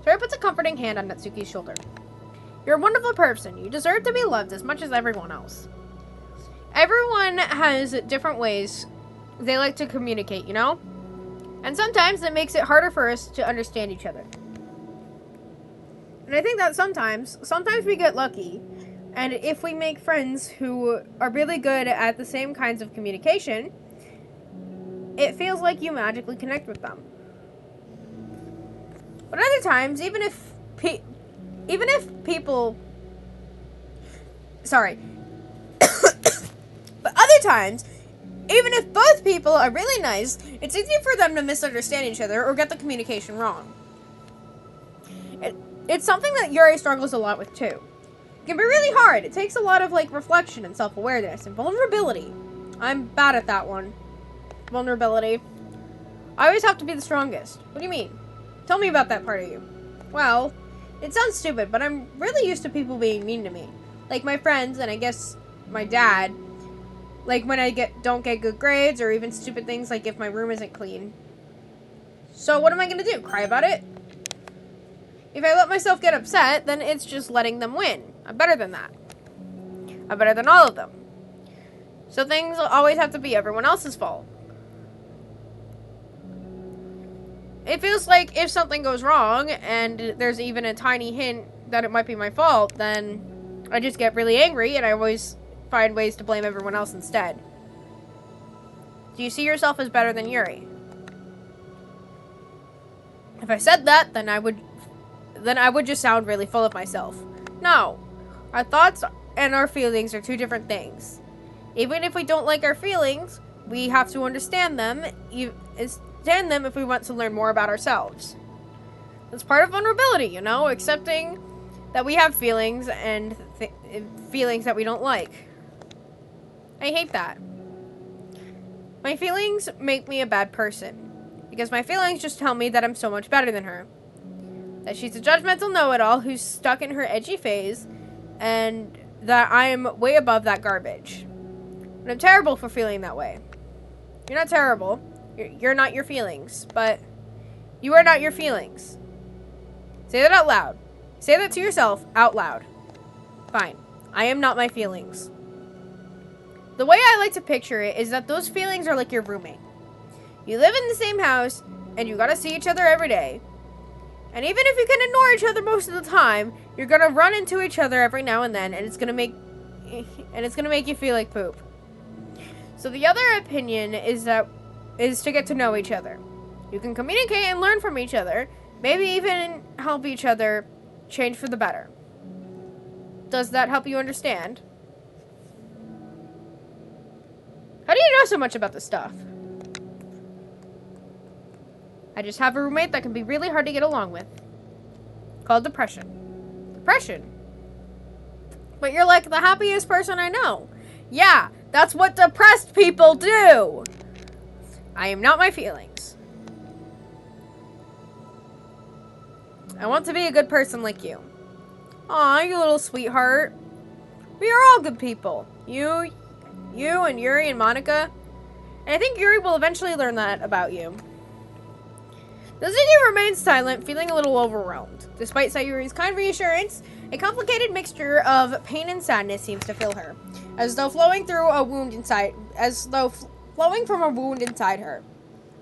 Sora puts a comforting hand on Natsuki's shoulder. You're a wonderful person. You deserve to be loved as much as everyone else. Everyone has different ways they like to communicate, you know? And sometimes it makes it harder for us to understand each other. And I think that sometimes we get lucky. And if we make friends who are really good at the same kinds of communication, it feels like you magically connect with them. But other times, even if people... Sorry. But other times, even if both people are really nice, it's easy for them to misunderstand each other or get the communication wrong. It's something that Yuri struggles a lot with too. It can be really hard. It takes a lot of reflection and self-awareness and vulnerability. I'm bad at that one. Vulnerability. I always have to be the strongest. What do you mean? Tell me about that part of you. Well, it sounds stupid, but I'm really used to people being mean to me. Like my friends, and I guess my dad. Like when I don't get good grades, or even stupid things like if my room isn't clean. So what am I gonna do? Cry about it? If I let myself get upset, then it's just letting them win. I'm better than that. I'm better than all of them. So things always have to be everyone else's fault. It feels like if something goes wrong, and there's even a tiny hint that it might be my fault, then I just get really angry, and I always find ways to blame everyone else instead. Do you see yourself as better than Yuri? If I said that, then I would just sound really full of myself. No. Our thoughts and our feelings are two different things. Even if we don't like our feelings, we have to understand them if we want to learn more about ourselves. That's part of vulnerability, you know, accepting that we have feelings and feelings that we don't like. I hate that. My feelings make me a bad person. Because my feelings just tell me that I'm so much better than her. That she's a judgmental know-it-all who's stuck in her edgy phase, and that I'm way above that garbage. And I'm terrible for feeling that way. You're not terrible. You're not your feelings, but you are not your feelings. Say that out loud. Say that to yourself out loud. Fine. I am not my feelings. The way I like to picture it is that those feelings are like your roommate. You live in the same house, and you gotta see each other every day. And even if you can ignore each other most of the time, you're gonna run into each other every now and then, and it's gonna make you feel like poop. So the other opinion is to get to know each other. You can communicate and learn from each other, maybe even help each other change for the better. Does that help you understand? How do you know so much about this stuff? I just have a roommate that can be really hard to get along with. Called depression. Depression? But you're like the happiest person I know. Yeah, that's what depressed people do. I am not my feelings. I want to be a good person like you. Aw, you little sweetheart. We are all good people. You and Yuri and Monica. And I think Yuri will eventually learn that about you. Dozuki remains silent, feeling a little overwhelmed. Despite Sayuri's kind reassurance, a complicated mixture of pain and sadness seems to fill her, as though flowing from a wound inside her.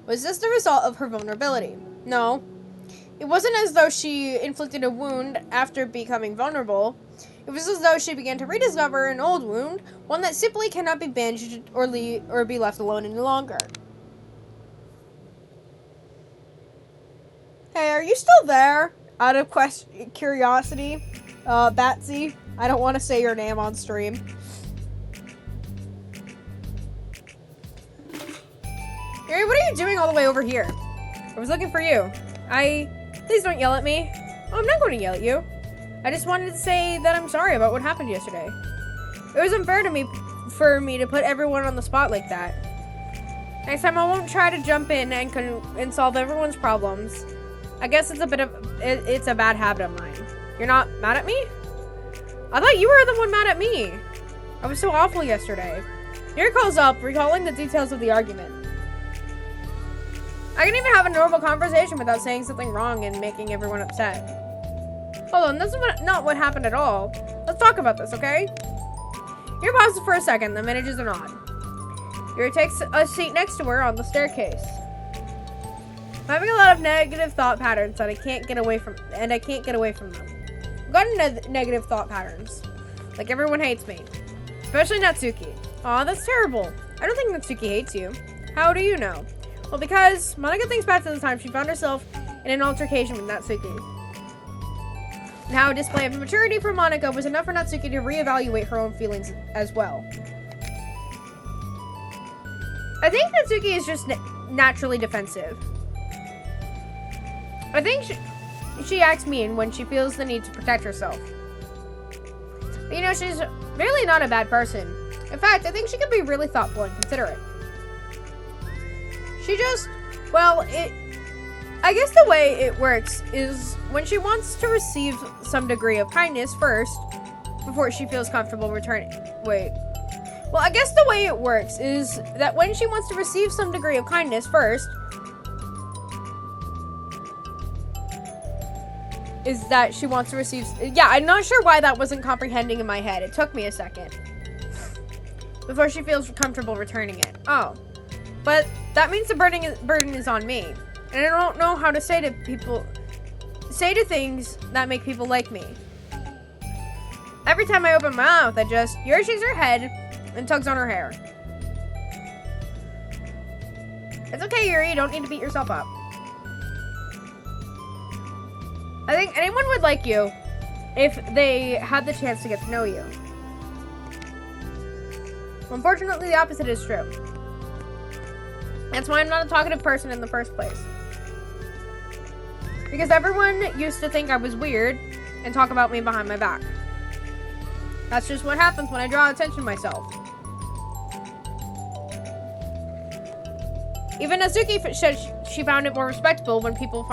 Was this the result of her vulnerability? No. It wasn't as though she inflicted a wound after becoming vulnerable. It was as though she began to rediscover an old wound, one that simply cannot be bandaged or be left alone any longer. Hey, are you still there? Out of curiosity, Batsy. I don't want to say your name on stream. Yuri, what are you doing all the way over here? I was looking for you. Please don't yell at me. Oh, I'm not going to yell at you. I just wanted to say that I'm sorry about what happened yesterday. It was unfair for me to put everyone on the spot like that. Next time I won't try to jump in and solve everyone's problems. I guess it's a bad habit of mine. You're not mad at me? I thought you were the one mad at me. I was so awful yesterday. Yuri calls up, recalling the details of the argument. I can even have a normal conversation without saying something wrong and making everyone upset. Hold on, that's not what happened at all. Let's talk about this, okay? Yuri pauses for a second, then manages a nod. Yuri takes a seat next to her on the staircase. I'm having a lot of negative thought patterns that I can't get away from them. I've gotten negative thought patterns. Like everyone hates me. Especially Natsuki. Aw, that's terrible. I don't think Natsuki hates you. How do you know? Well, because Monica thinks back to the time she found herself in an altercation with Natsuki. And how a display of maturity from Monica was enough for Natsuki to reevaluate her own feelings as well. I think Natsuki is just naturally defensive. I think she acts mean when she feels the need to protect herself. But, you know, she's really not a bad person. In fact, I think she can be really thoughtful and considerate. She just, I guess the way it works is when she wants to receive some degree of kindness first, before she feels comfortable returning. I guess the way it works is that when she wants to receive some degree of kindness first, I'm not sure why that wasn't comprehending in my head. It took me a second. Before she feels comfortable returning it. Oh. But that means the burden is on me. And I don't know how to say to things that make people like me. Every time I open my mouth, Yuri shakes her head and tugs on her hair. It's okay, Yuri. You don't need to beat yourself up. I think anyone would like you if they had the chance to get to know you. Unfortunately, the opposite is true. That's why I'm not a talkative person in the first place. Because everyone used to think I was weird and talk about me behind my back. That's just what happens when I draw attention to myself. Even Azuki said she found it more respectable when people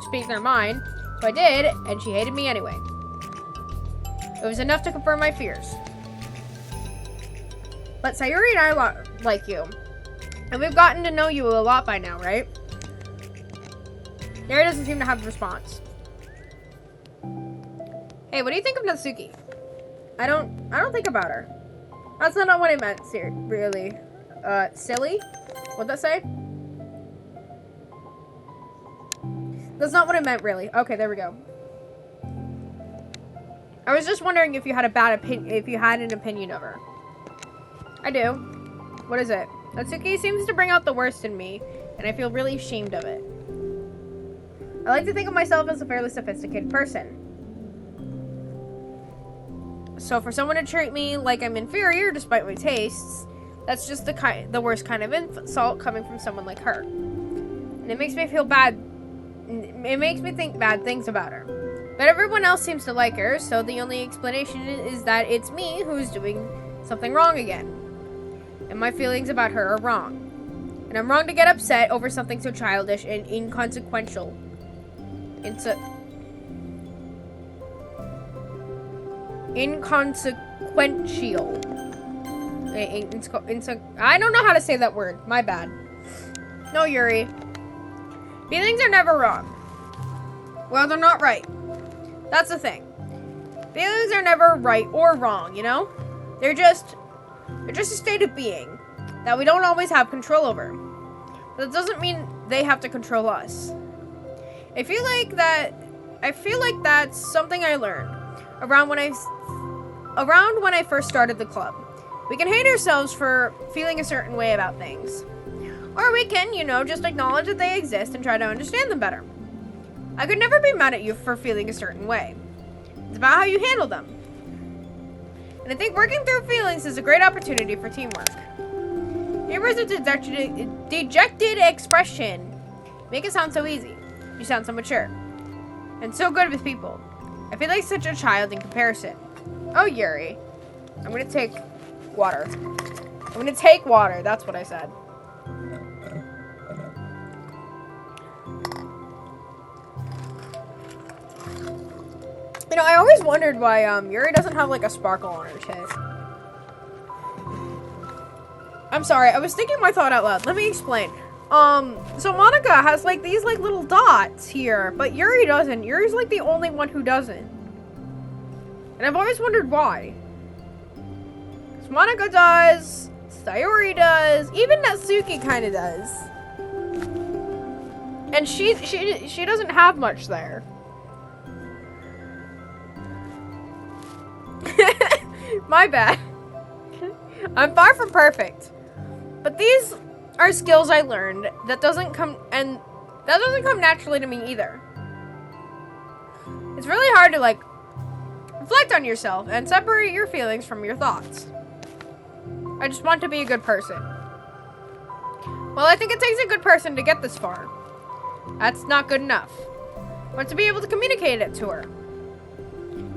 speak their mind. So I did, and she hated me anyway. It was enough to confirm my fears. But Sayuri and I like you. And we've gotten to know you a lot by now, right? Yuri doesn't seem to have a response. Hey, what do you think of Natsuki? I don't think about her. That's not what I meant, really. Silly? What'd that say? That's not what I meant, really. Okay, there we go. I was just wondering if you had an opinion of her. I do. What is it? Natsuki seems to bring out the worst in me, and I feel really ashamed of it. I like to think of myself as a fairly sophisticated person. So for someone to treat me like I'm inferior despite my tastes, that's just the worst kind of insult coming from someone like her. And it makes me feel bad. It makes me think bad things about her. But everyone else seems to like her, so the only explanation is that it's me who's doing something wrong again. And my feelings about her are wrong. And I'm wrong to get upset over something so childish and inconsequential. Inconsequential. I don't know how to say that word. My bad. No, Yuri. Feelings are never wrong. Well, they're not right. That's the thing. Feelings are never right or wrong, you know? They're just a state of being that we don't always have control over. But that doesn't mean they have to control us. I feel like that's something I learned around when I first started the club. We can hate ourselves for feeling a certain way about things. Or we can, just acknowledge that they exist and try to understand them better. I could never be mad at you for feeling a certain way. It's about how you handle them. And I think working through feelings is a great opportunity for teamwork. Humor is a dejected expression. Make it sound so easy. You sound so mature. And so good with people. I feel like such a child in comparison. Oh, Yuri. I'm gonna take water. That's what I said. I always wondered why Yuri doesn't have like a sparkle on her chest. I'm sorry, I was thinking my thought out loud. Let me explain. So Monica has like these like little dots here, but Yuri doesn't. Yuri's like the only one who doesn't. And I've always wondered why. Because Monica does, Sayuri does, even Natsuki kind of does. And she doesn't have much there. My bad. I'm far from perfect. But these are skills I learned that doesn't come naturally to me either. It's really hard to like reflect on yourself and separate your feelings from your thoughts. I just want to be a good person. Well, I think it takes a good person to get this far. That's not good enough. I want to be able to communicate it to her.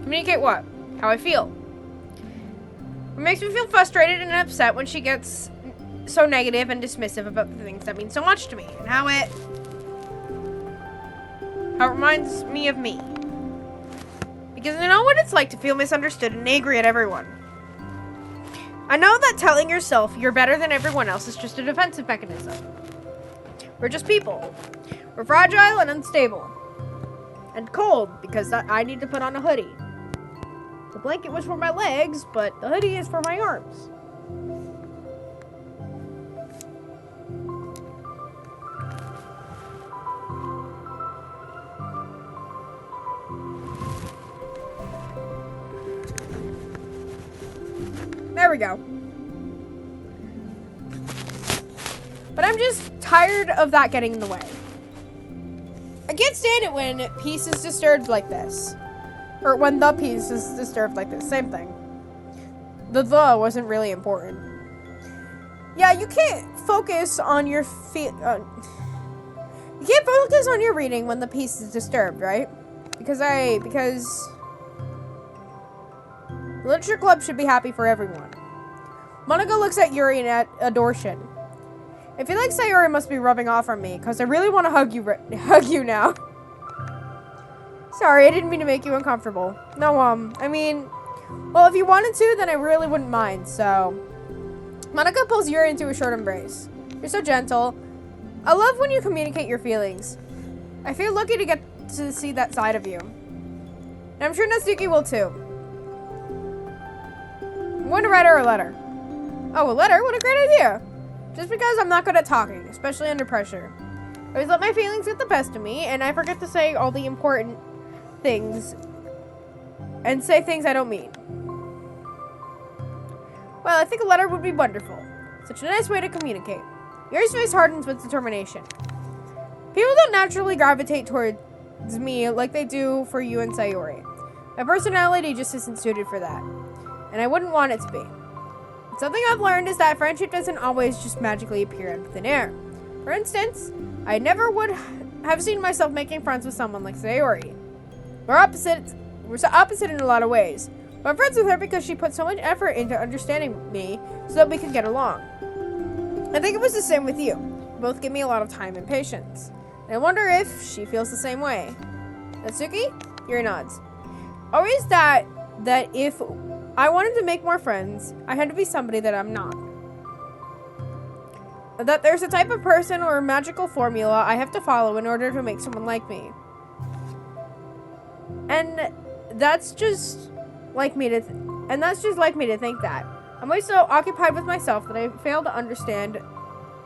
Communicate what? How I feel. It makes me feel frustrated and upset when she gets so negative and dismissive about the things that mean so much to me, and how it reminds me of me. Because I know what it's like to feel misunderstood and angry at everyone. I know that telling yourself you're better than everyone else is just a defensive mechanism. We're just people. We're fragile and unstable. And cold, because I need to put on a hoodie. The blanket was for my legs, but the hoodie is for my arms. There we go. But I'm just tired of that getting in the way. I can't stand it when peace is disturbed like this. Or when the peace is disturbed like this. Same thing. The wasn't really important. Yeah, you can't focus on your you can't focus on your reading when the peace is disturbed, right? Because Literature Club should be happy for everyone. Monica looks at Yuri in adoration. I feel like Sayori must be rubbing off on me, because I really want to hug you now. Sorry, I didn't mean to make you uncomfortable. No, I mean, well, if you wanted to, then I really wouldn't mind, so. Monica pulls Yuri into a short embrace. You're so gentle. I love when you communicate your feelings. I feel lucky to get to see that side of you. And I'm sure Natsuki will too. I'm going to write her a letter. Oh, a letter? What a great idea. Just because I'm not good at talking, especially under pressure. I always let my feelings get the best of me, and I forget to say all the important things and say things I don't mean. Well, I think a letter would be wonderful. Such a nice way to communicate. Yuri's face hardens with determination. People don't naturally gravitate towards me like they do for you and Sayori. My personality just isn't suited for that. And I wouldn't want it to be. Something I've learned is that friendship doesn't always just magically appear out of thin air. For instance, I never would have seen myself making friends with someone like Sayori. We're so opposite in a lot of ways. But I'm friends with her because she put so much effort into understanding me so that we could get along. I think it was the same with you. You both give me a lot of time and patience. And I wonder if she feels the same way. Natsuki? Yuri nods. Always that if I wanted to make more friends, I had to be somebody that I'm not. That there's a type of person or a magical formula I have to follow in order to make someone like me. And that's just like me to think that. I'm always so occupied with myself that I fail to understand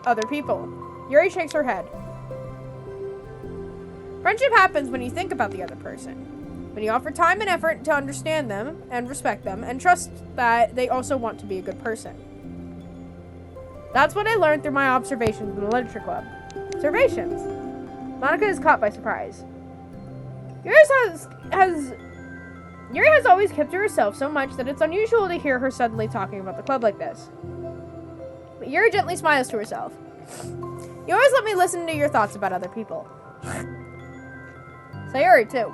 other people. Yuri shakes her head. Friendship happens when you think about the other person. When you offer time and effort to understand them and respect them and trust that they also want to be a good person. That's what I learned through my observations in the literature club. Observations. Monica is caught by surprise. Yuri has always kept to herself so much that it's unusual to hear her suddenly talking about the club like this. But Yuri gently smiles to herself. You always let me listen to your thoughts about other people. Sayori too.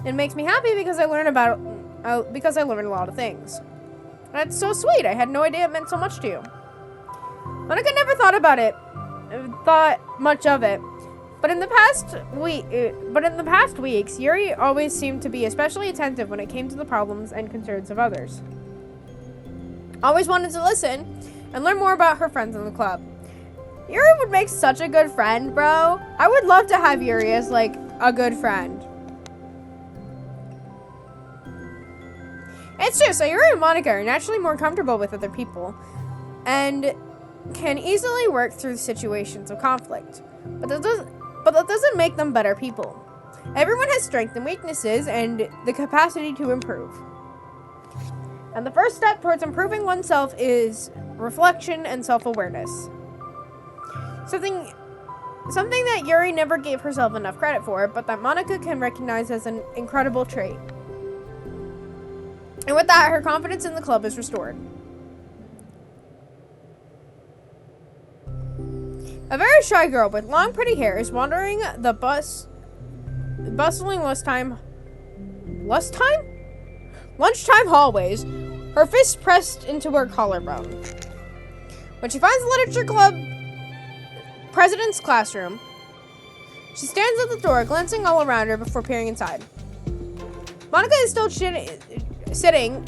It makes me happy because I learn a lot of things. That's so sweet. I had no idea it meant so much to you. Monica never thought much of it. But in the past weeks, Yuri always seemed to be especially attentive when it came to the problems and concerns of others. Always wanted to listen and learn more about her friends in the club. Yuri would make such a good friend, bro. I would love to have Yuri as, like, a good friend. It's true, Sayori and Monica are naturally more comfortable with other people and can easily work through situations of conflict. But that doesn't make them better people. Everyone has strengths and weaknesses and the capacity to improve. And the first step towards improving oneself is reflection and self-awareness. Something that Yuri never gave herself enough credit for, but that Monica can recognize as an incredible trait. And with that, her confidence in the club is restored. A very shy girl with long, pretty hair is wandering the bustling lunchtime hallways, her fists pressed into her collarbone. When she finds the literature club president's classroom, she stands at the door, glancing all around her before peering inside. Monica is still sitting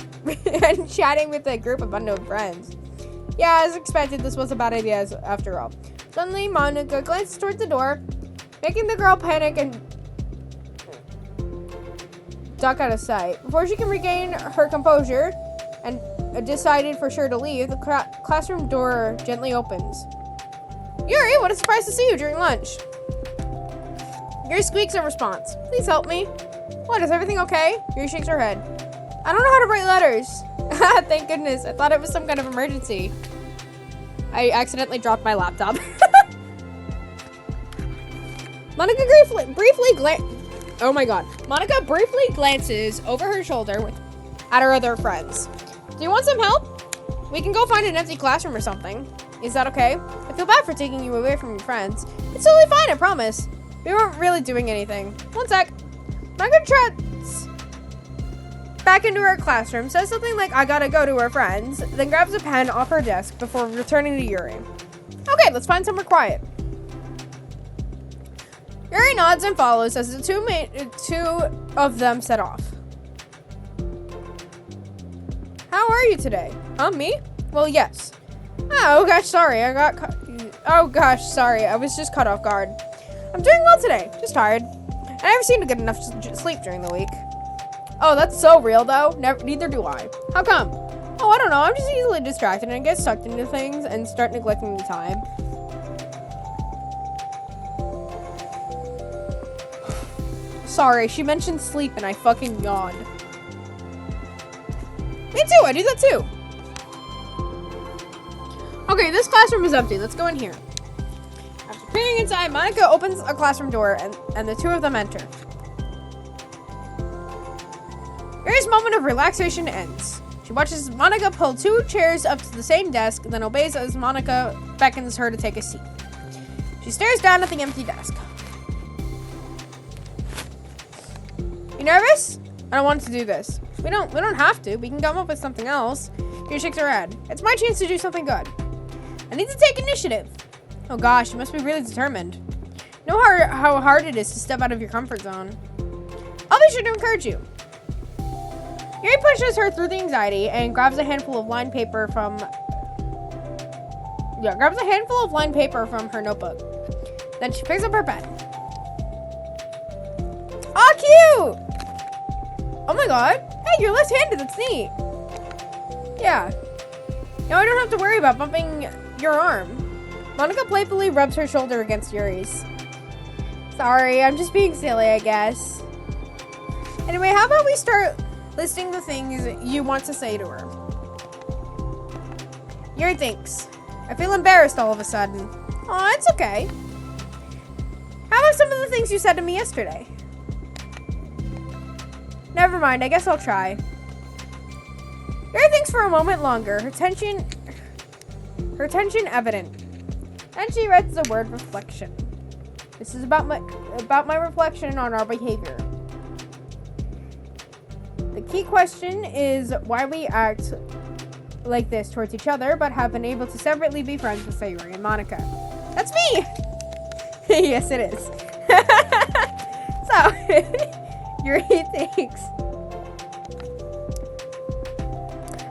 and chatting with a group of unknown friends. Yeah, as expected, this was a bad idea after all. Suddenly, Monica glances towards the door, making the girl panic and duck out of sight. Before she can regain her composure and decided for sure to leave, the classroom door gently opens. Yuri, what a surprise to see you during lunch. Yuri squeaks in response. Please help me. What, is everything okay? Yuri shakes her head. I don't know how to write letters. Thank goodness. I thought it was some kind of emergency. I accidentally dropped my laptop. Monica oh my god. Monica briefly glances over her shoulder at her other friends. Do you want some help? We can go find an empty classroom or something. Is that okay? I feel bad for taking you away from your friends. It's totally fine, I promise. We weren't really doing anything. One sec. Monica trots back into her classroom, says something like, I gotta go to her friends, then grabs a pen off her desk before returning to Yuri. Okay, let's find somewhere quiet. Yuri nods and follows as the two of them set off. How are you today? Me? Well, yes. Oh gosh, sorry. I was just caught off guard. I'm doing well today. Just tired. I never seem to get enough sleep during the week. Oh, that's so real though. Neither do I. How come? Oh, I don't know. I'm just easily distracted and get sucked into things and start neglecting the time. Sorry, she mentioned sleep and I fucking yawned. Me too, I do that too. Okay, this classroom is empty. Let's go in here. After peering inside, Monica opens a classroom door and the two of them enter. Yuri's moment of relaxation ends. She watches Monica pull two chairs up to the same desk, then obeys as Monica beckons her to take a seat. She stares down at the empty desk. You nervous? I don't want to do this. We don't have to. We can come up with something else. Yuri shakes her head. It's my chance to do something good. I need to take initiative. Oh gosh, you must be really determined. You know how hard it is to step out of your comfort zone. I'll be sure to encourage you. Yuri pushes her through the anxiety and grabs a handful of lined paper from her notebook. Then she picks up her pen. Aw, cute! Oh my god. Hey, you're left-handed. That's neat. Yeah. Now I don't have to worry about bumping your arm. Monica playfully rubs her shoulder against Yuri's. Sorry, I'm just being silly, I guess. Anyway, how about we start listing the things you want to say to her? Yuri thinks. I feel embarrassed all of a sudden. Aw, it's okay. How about some of the things you said to me yesterday? Never mind, I guess I'll try. Yuri thinks for a moment longer, her tension evident. Then she writes the word reflection. This is about my reflection on our behavior. The key question is why we act like this towards each other, but have been able to separately be friends with Sayuri and Monica. That's me! Yes, it is. So, Yuri thinks.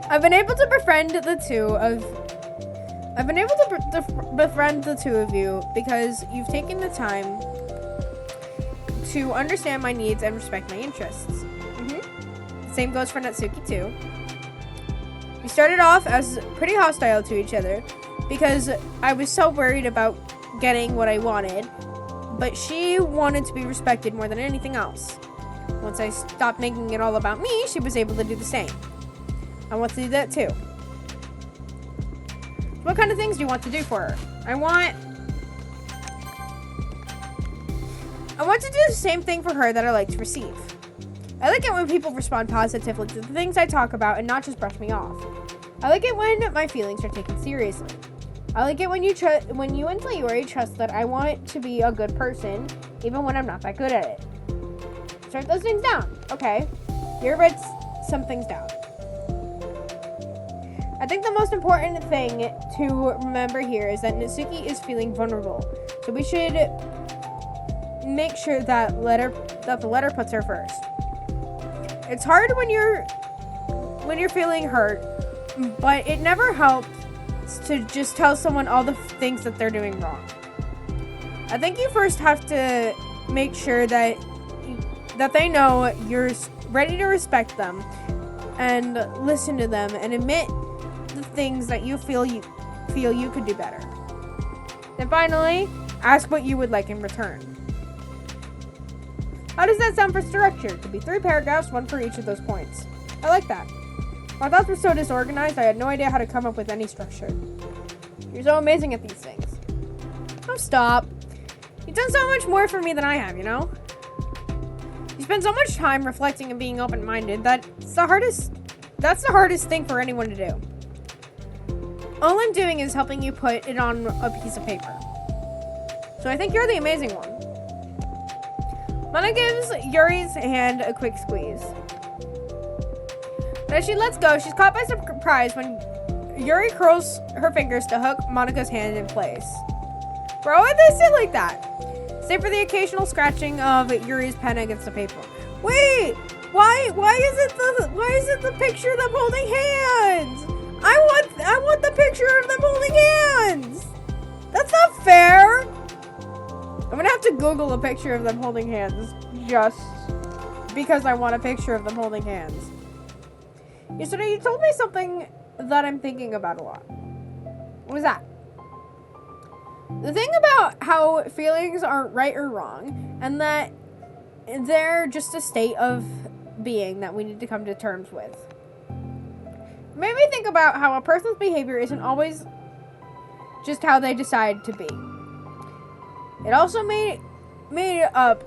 I've been able to befriend the two of you because you've taken the time to understand my needs and respect my interests. The same goes for Natsuki too. We started off as pretty hostile to each other because I was so worried about getting what I wanted, but she wanted to be respected more than anything else. Once I stopped making it all about me, she was able to do the same. I want to do that too. What kind of things do you want to do for her? I want to do the same thing for her that I like to receive. I like it when people respond positively to the things I talk about and not just brush me off. I like it when my feelings are taken seriously. I like it when you and Sayuri trust that I want to be a good person, even when I'm not that good at it. Start those things down. Okay. Here writes some things down. I think the most important thing to remember here is that Natsuki is feeling vulnerable. So we should make sure that the letter puts her first. It's hard when you're feeling hurt, but it never helps to just tell someone all the things that they're doing wrong. I think you first have to make sure that they know you're ready to respect them and listen to them and admit the things that you feel you could do better. Then finally, ask what you would like in return. How does that sound for structure? It could be 3 paragraphs, 1 for each of those points. I like that. My thoughts were so disorganized, I had no idea how to come up with any structure. You're so amazing at these things. Oh, stop. You've done so much more for me than I have, you know? You spend so much time reflecting and being open-minded that's the hardest thing for anyone to do. All I'm doing is helping you put it on a piece of paper. So I think you're the amazing one. Mana gives Yuri's hand a quick squeeze. But as she lets go, she's caught by surprise when Yuri curls her fingers to hook Monika's hand in place. Bro, why'd they sit like that? Save for the occasional scratching of Yuri's pen against the paper. Wait! Why is it the picture of them holding hands? I want the picture of them holding hands! That's not fair! I'm gonna have to Google a picture of them holding hands just because I want a picture of them holding hands. Yesterday you told me something that I'm thinking about a lot. What was that? The thing about how feelings aren't right or wrong, and that they're just a state of being that we need to come to terms with. It made me think about how a person's behavior isn't always just how they decide to be. It also made up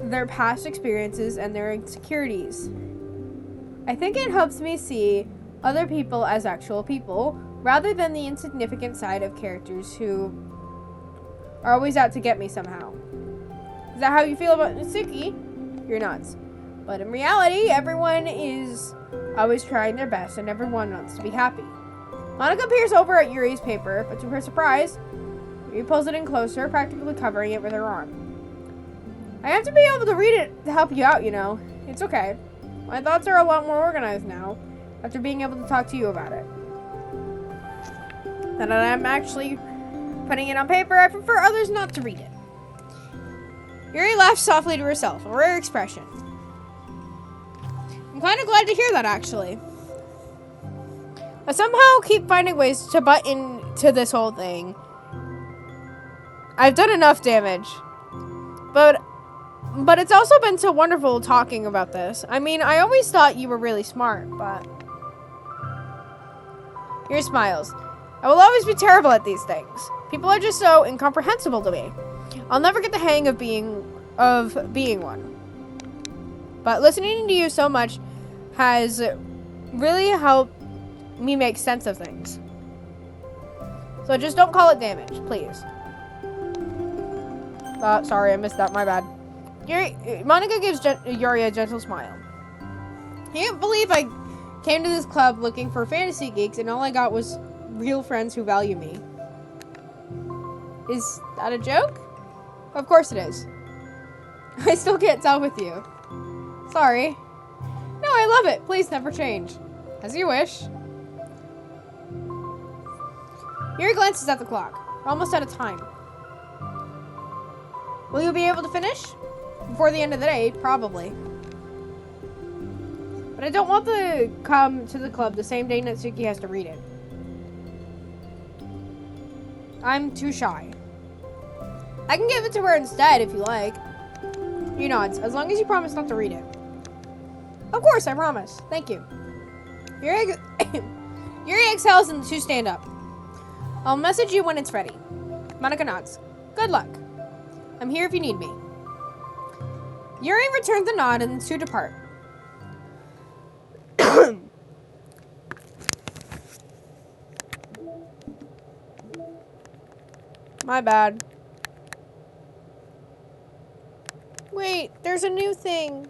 their past experiences and their insecurities. I think it helps me see other people as actual people, rather than the insignificant side of characters who are always out to get me somehow. Is that how you feel about Natsuki? You're nuts. But in reality, everyone is always trying their best and everyone wants to be happy. Monika peers over at Yuri's paper, but to her surprise, Yuri pulls it in closer, practically covering it with her arm. I have to be able to read it to help you out, you know. It's okay. My thoughts are a lot more organized now, after being able to talk to you about it. Now that I'm actually putting it on paper, I prefer others not to read it. Yuri laughs softly to herself, a rare expression. I'm kind of glad to hear that, actually. I somehow keep finding ways to butt into this whole thing. I've done enough damage. But it's also been so wonderful talking about this. I mean, I always thought you were really smart, but... Yuri smiles. I will always be terrible at these things. People are just so incomprehensible to me. I'll never get the hang of being one. But listening to you so much has really helped me make sense of things. So just don't call it damage, please. Sorry, I missed that. My bad. Monika gives Yuri a gentle smile. I can't believe I came to this club looking for fantasy geeks and all I got was real friends who value me. Is that a joke? Of course it is. I still can't tell with you. Sorry. No, I love it. Please never change. As you wish. Yuri glances at the clock. We're almost out of time. Will you be able to finish? Before the end of the day, probably. But I don't want to come to the club the same day Natsuki has to read it. I'm too shy. I can give it to her instead if you like. You nods, as long as you promise not to read it. Of course, I promise. Thank you. Yuri exhales and the two stand up. I'll message you when it's ready. Monika nods. Good luck. I'm here if you need me. Yuri returns the nod and the two depart. My bad. Wait, there's a new thing.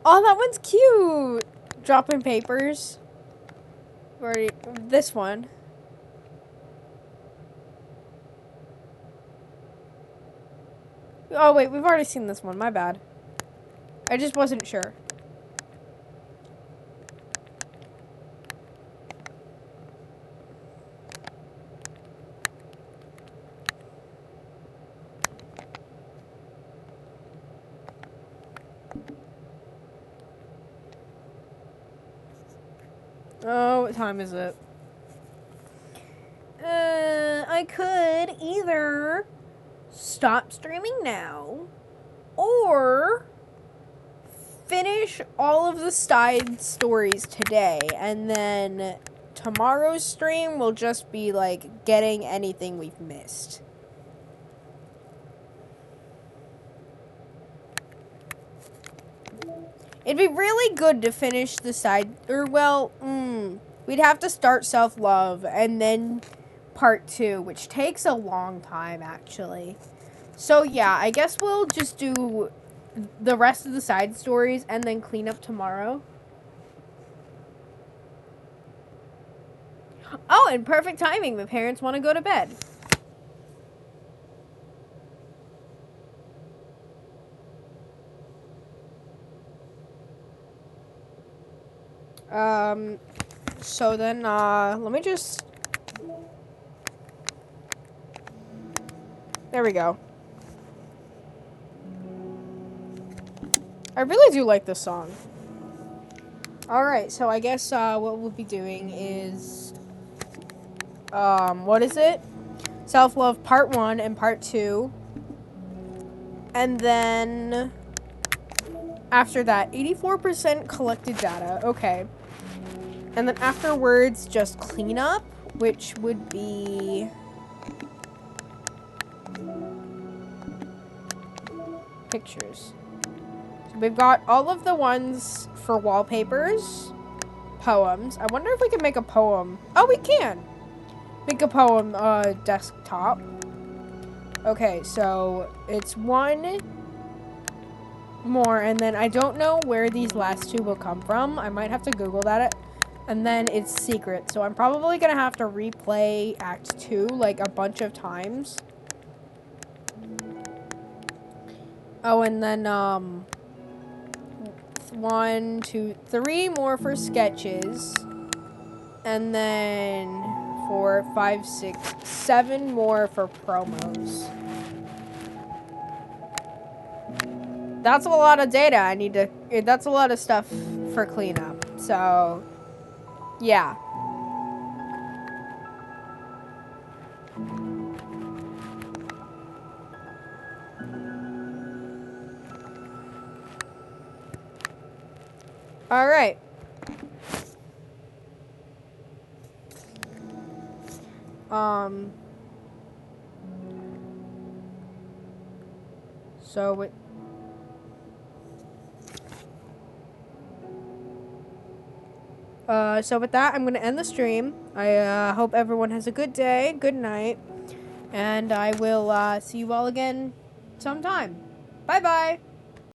Oh, that one's cute. Dropping papers. Or this one. Oh, wait, we've already seen this one. My bad. I just wasn't sure. Oh, what time is it? I could either stop streaming now or finish all of the side stories today and then tomorrow's stream will just be like getting anything we've missed. It'd be really good to finish the side, or well, we'd have to start self-love and then part 2, which takes a long time actually. So yeah, I guess we'll just do the rest of the side stories and then clean up tomorrow. Oh, and perfect timing. My parents want to go to bed. So then, let me just... There we go. I really do like this song. Alright, so I guess, what we'll be doing is... what is it? Self-Love Part 1 and Part 2. And then... After that, 84% collected data. Okay. And then afterwards, just cleanup, which would be... Pictures. So we've got all of the ones for wallpapers, poems. I wonder if we can make a poem. Oh, we can! Make a poem, desktop. Okay, so it's one more, and then I don't know where these last 2 will come from. I might have to Google that. And then it's secret, so I'm probably gonna have to replay Act 2 like a bunch of times. Oh, and then 1, 2, 3 more for sketches, and then 4, 5, 6, 7 more for promos. That's a lot of data. I need to. That's a lot of stuff for cleanup. So, yeah. All right. So it. So with that, I'm going to end the stream. I hope everyone has a good day, good night, and I will see you all again sometime. Bye-bye.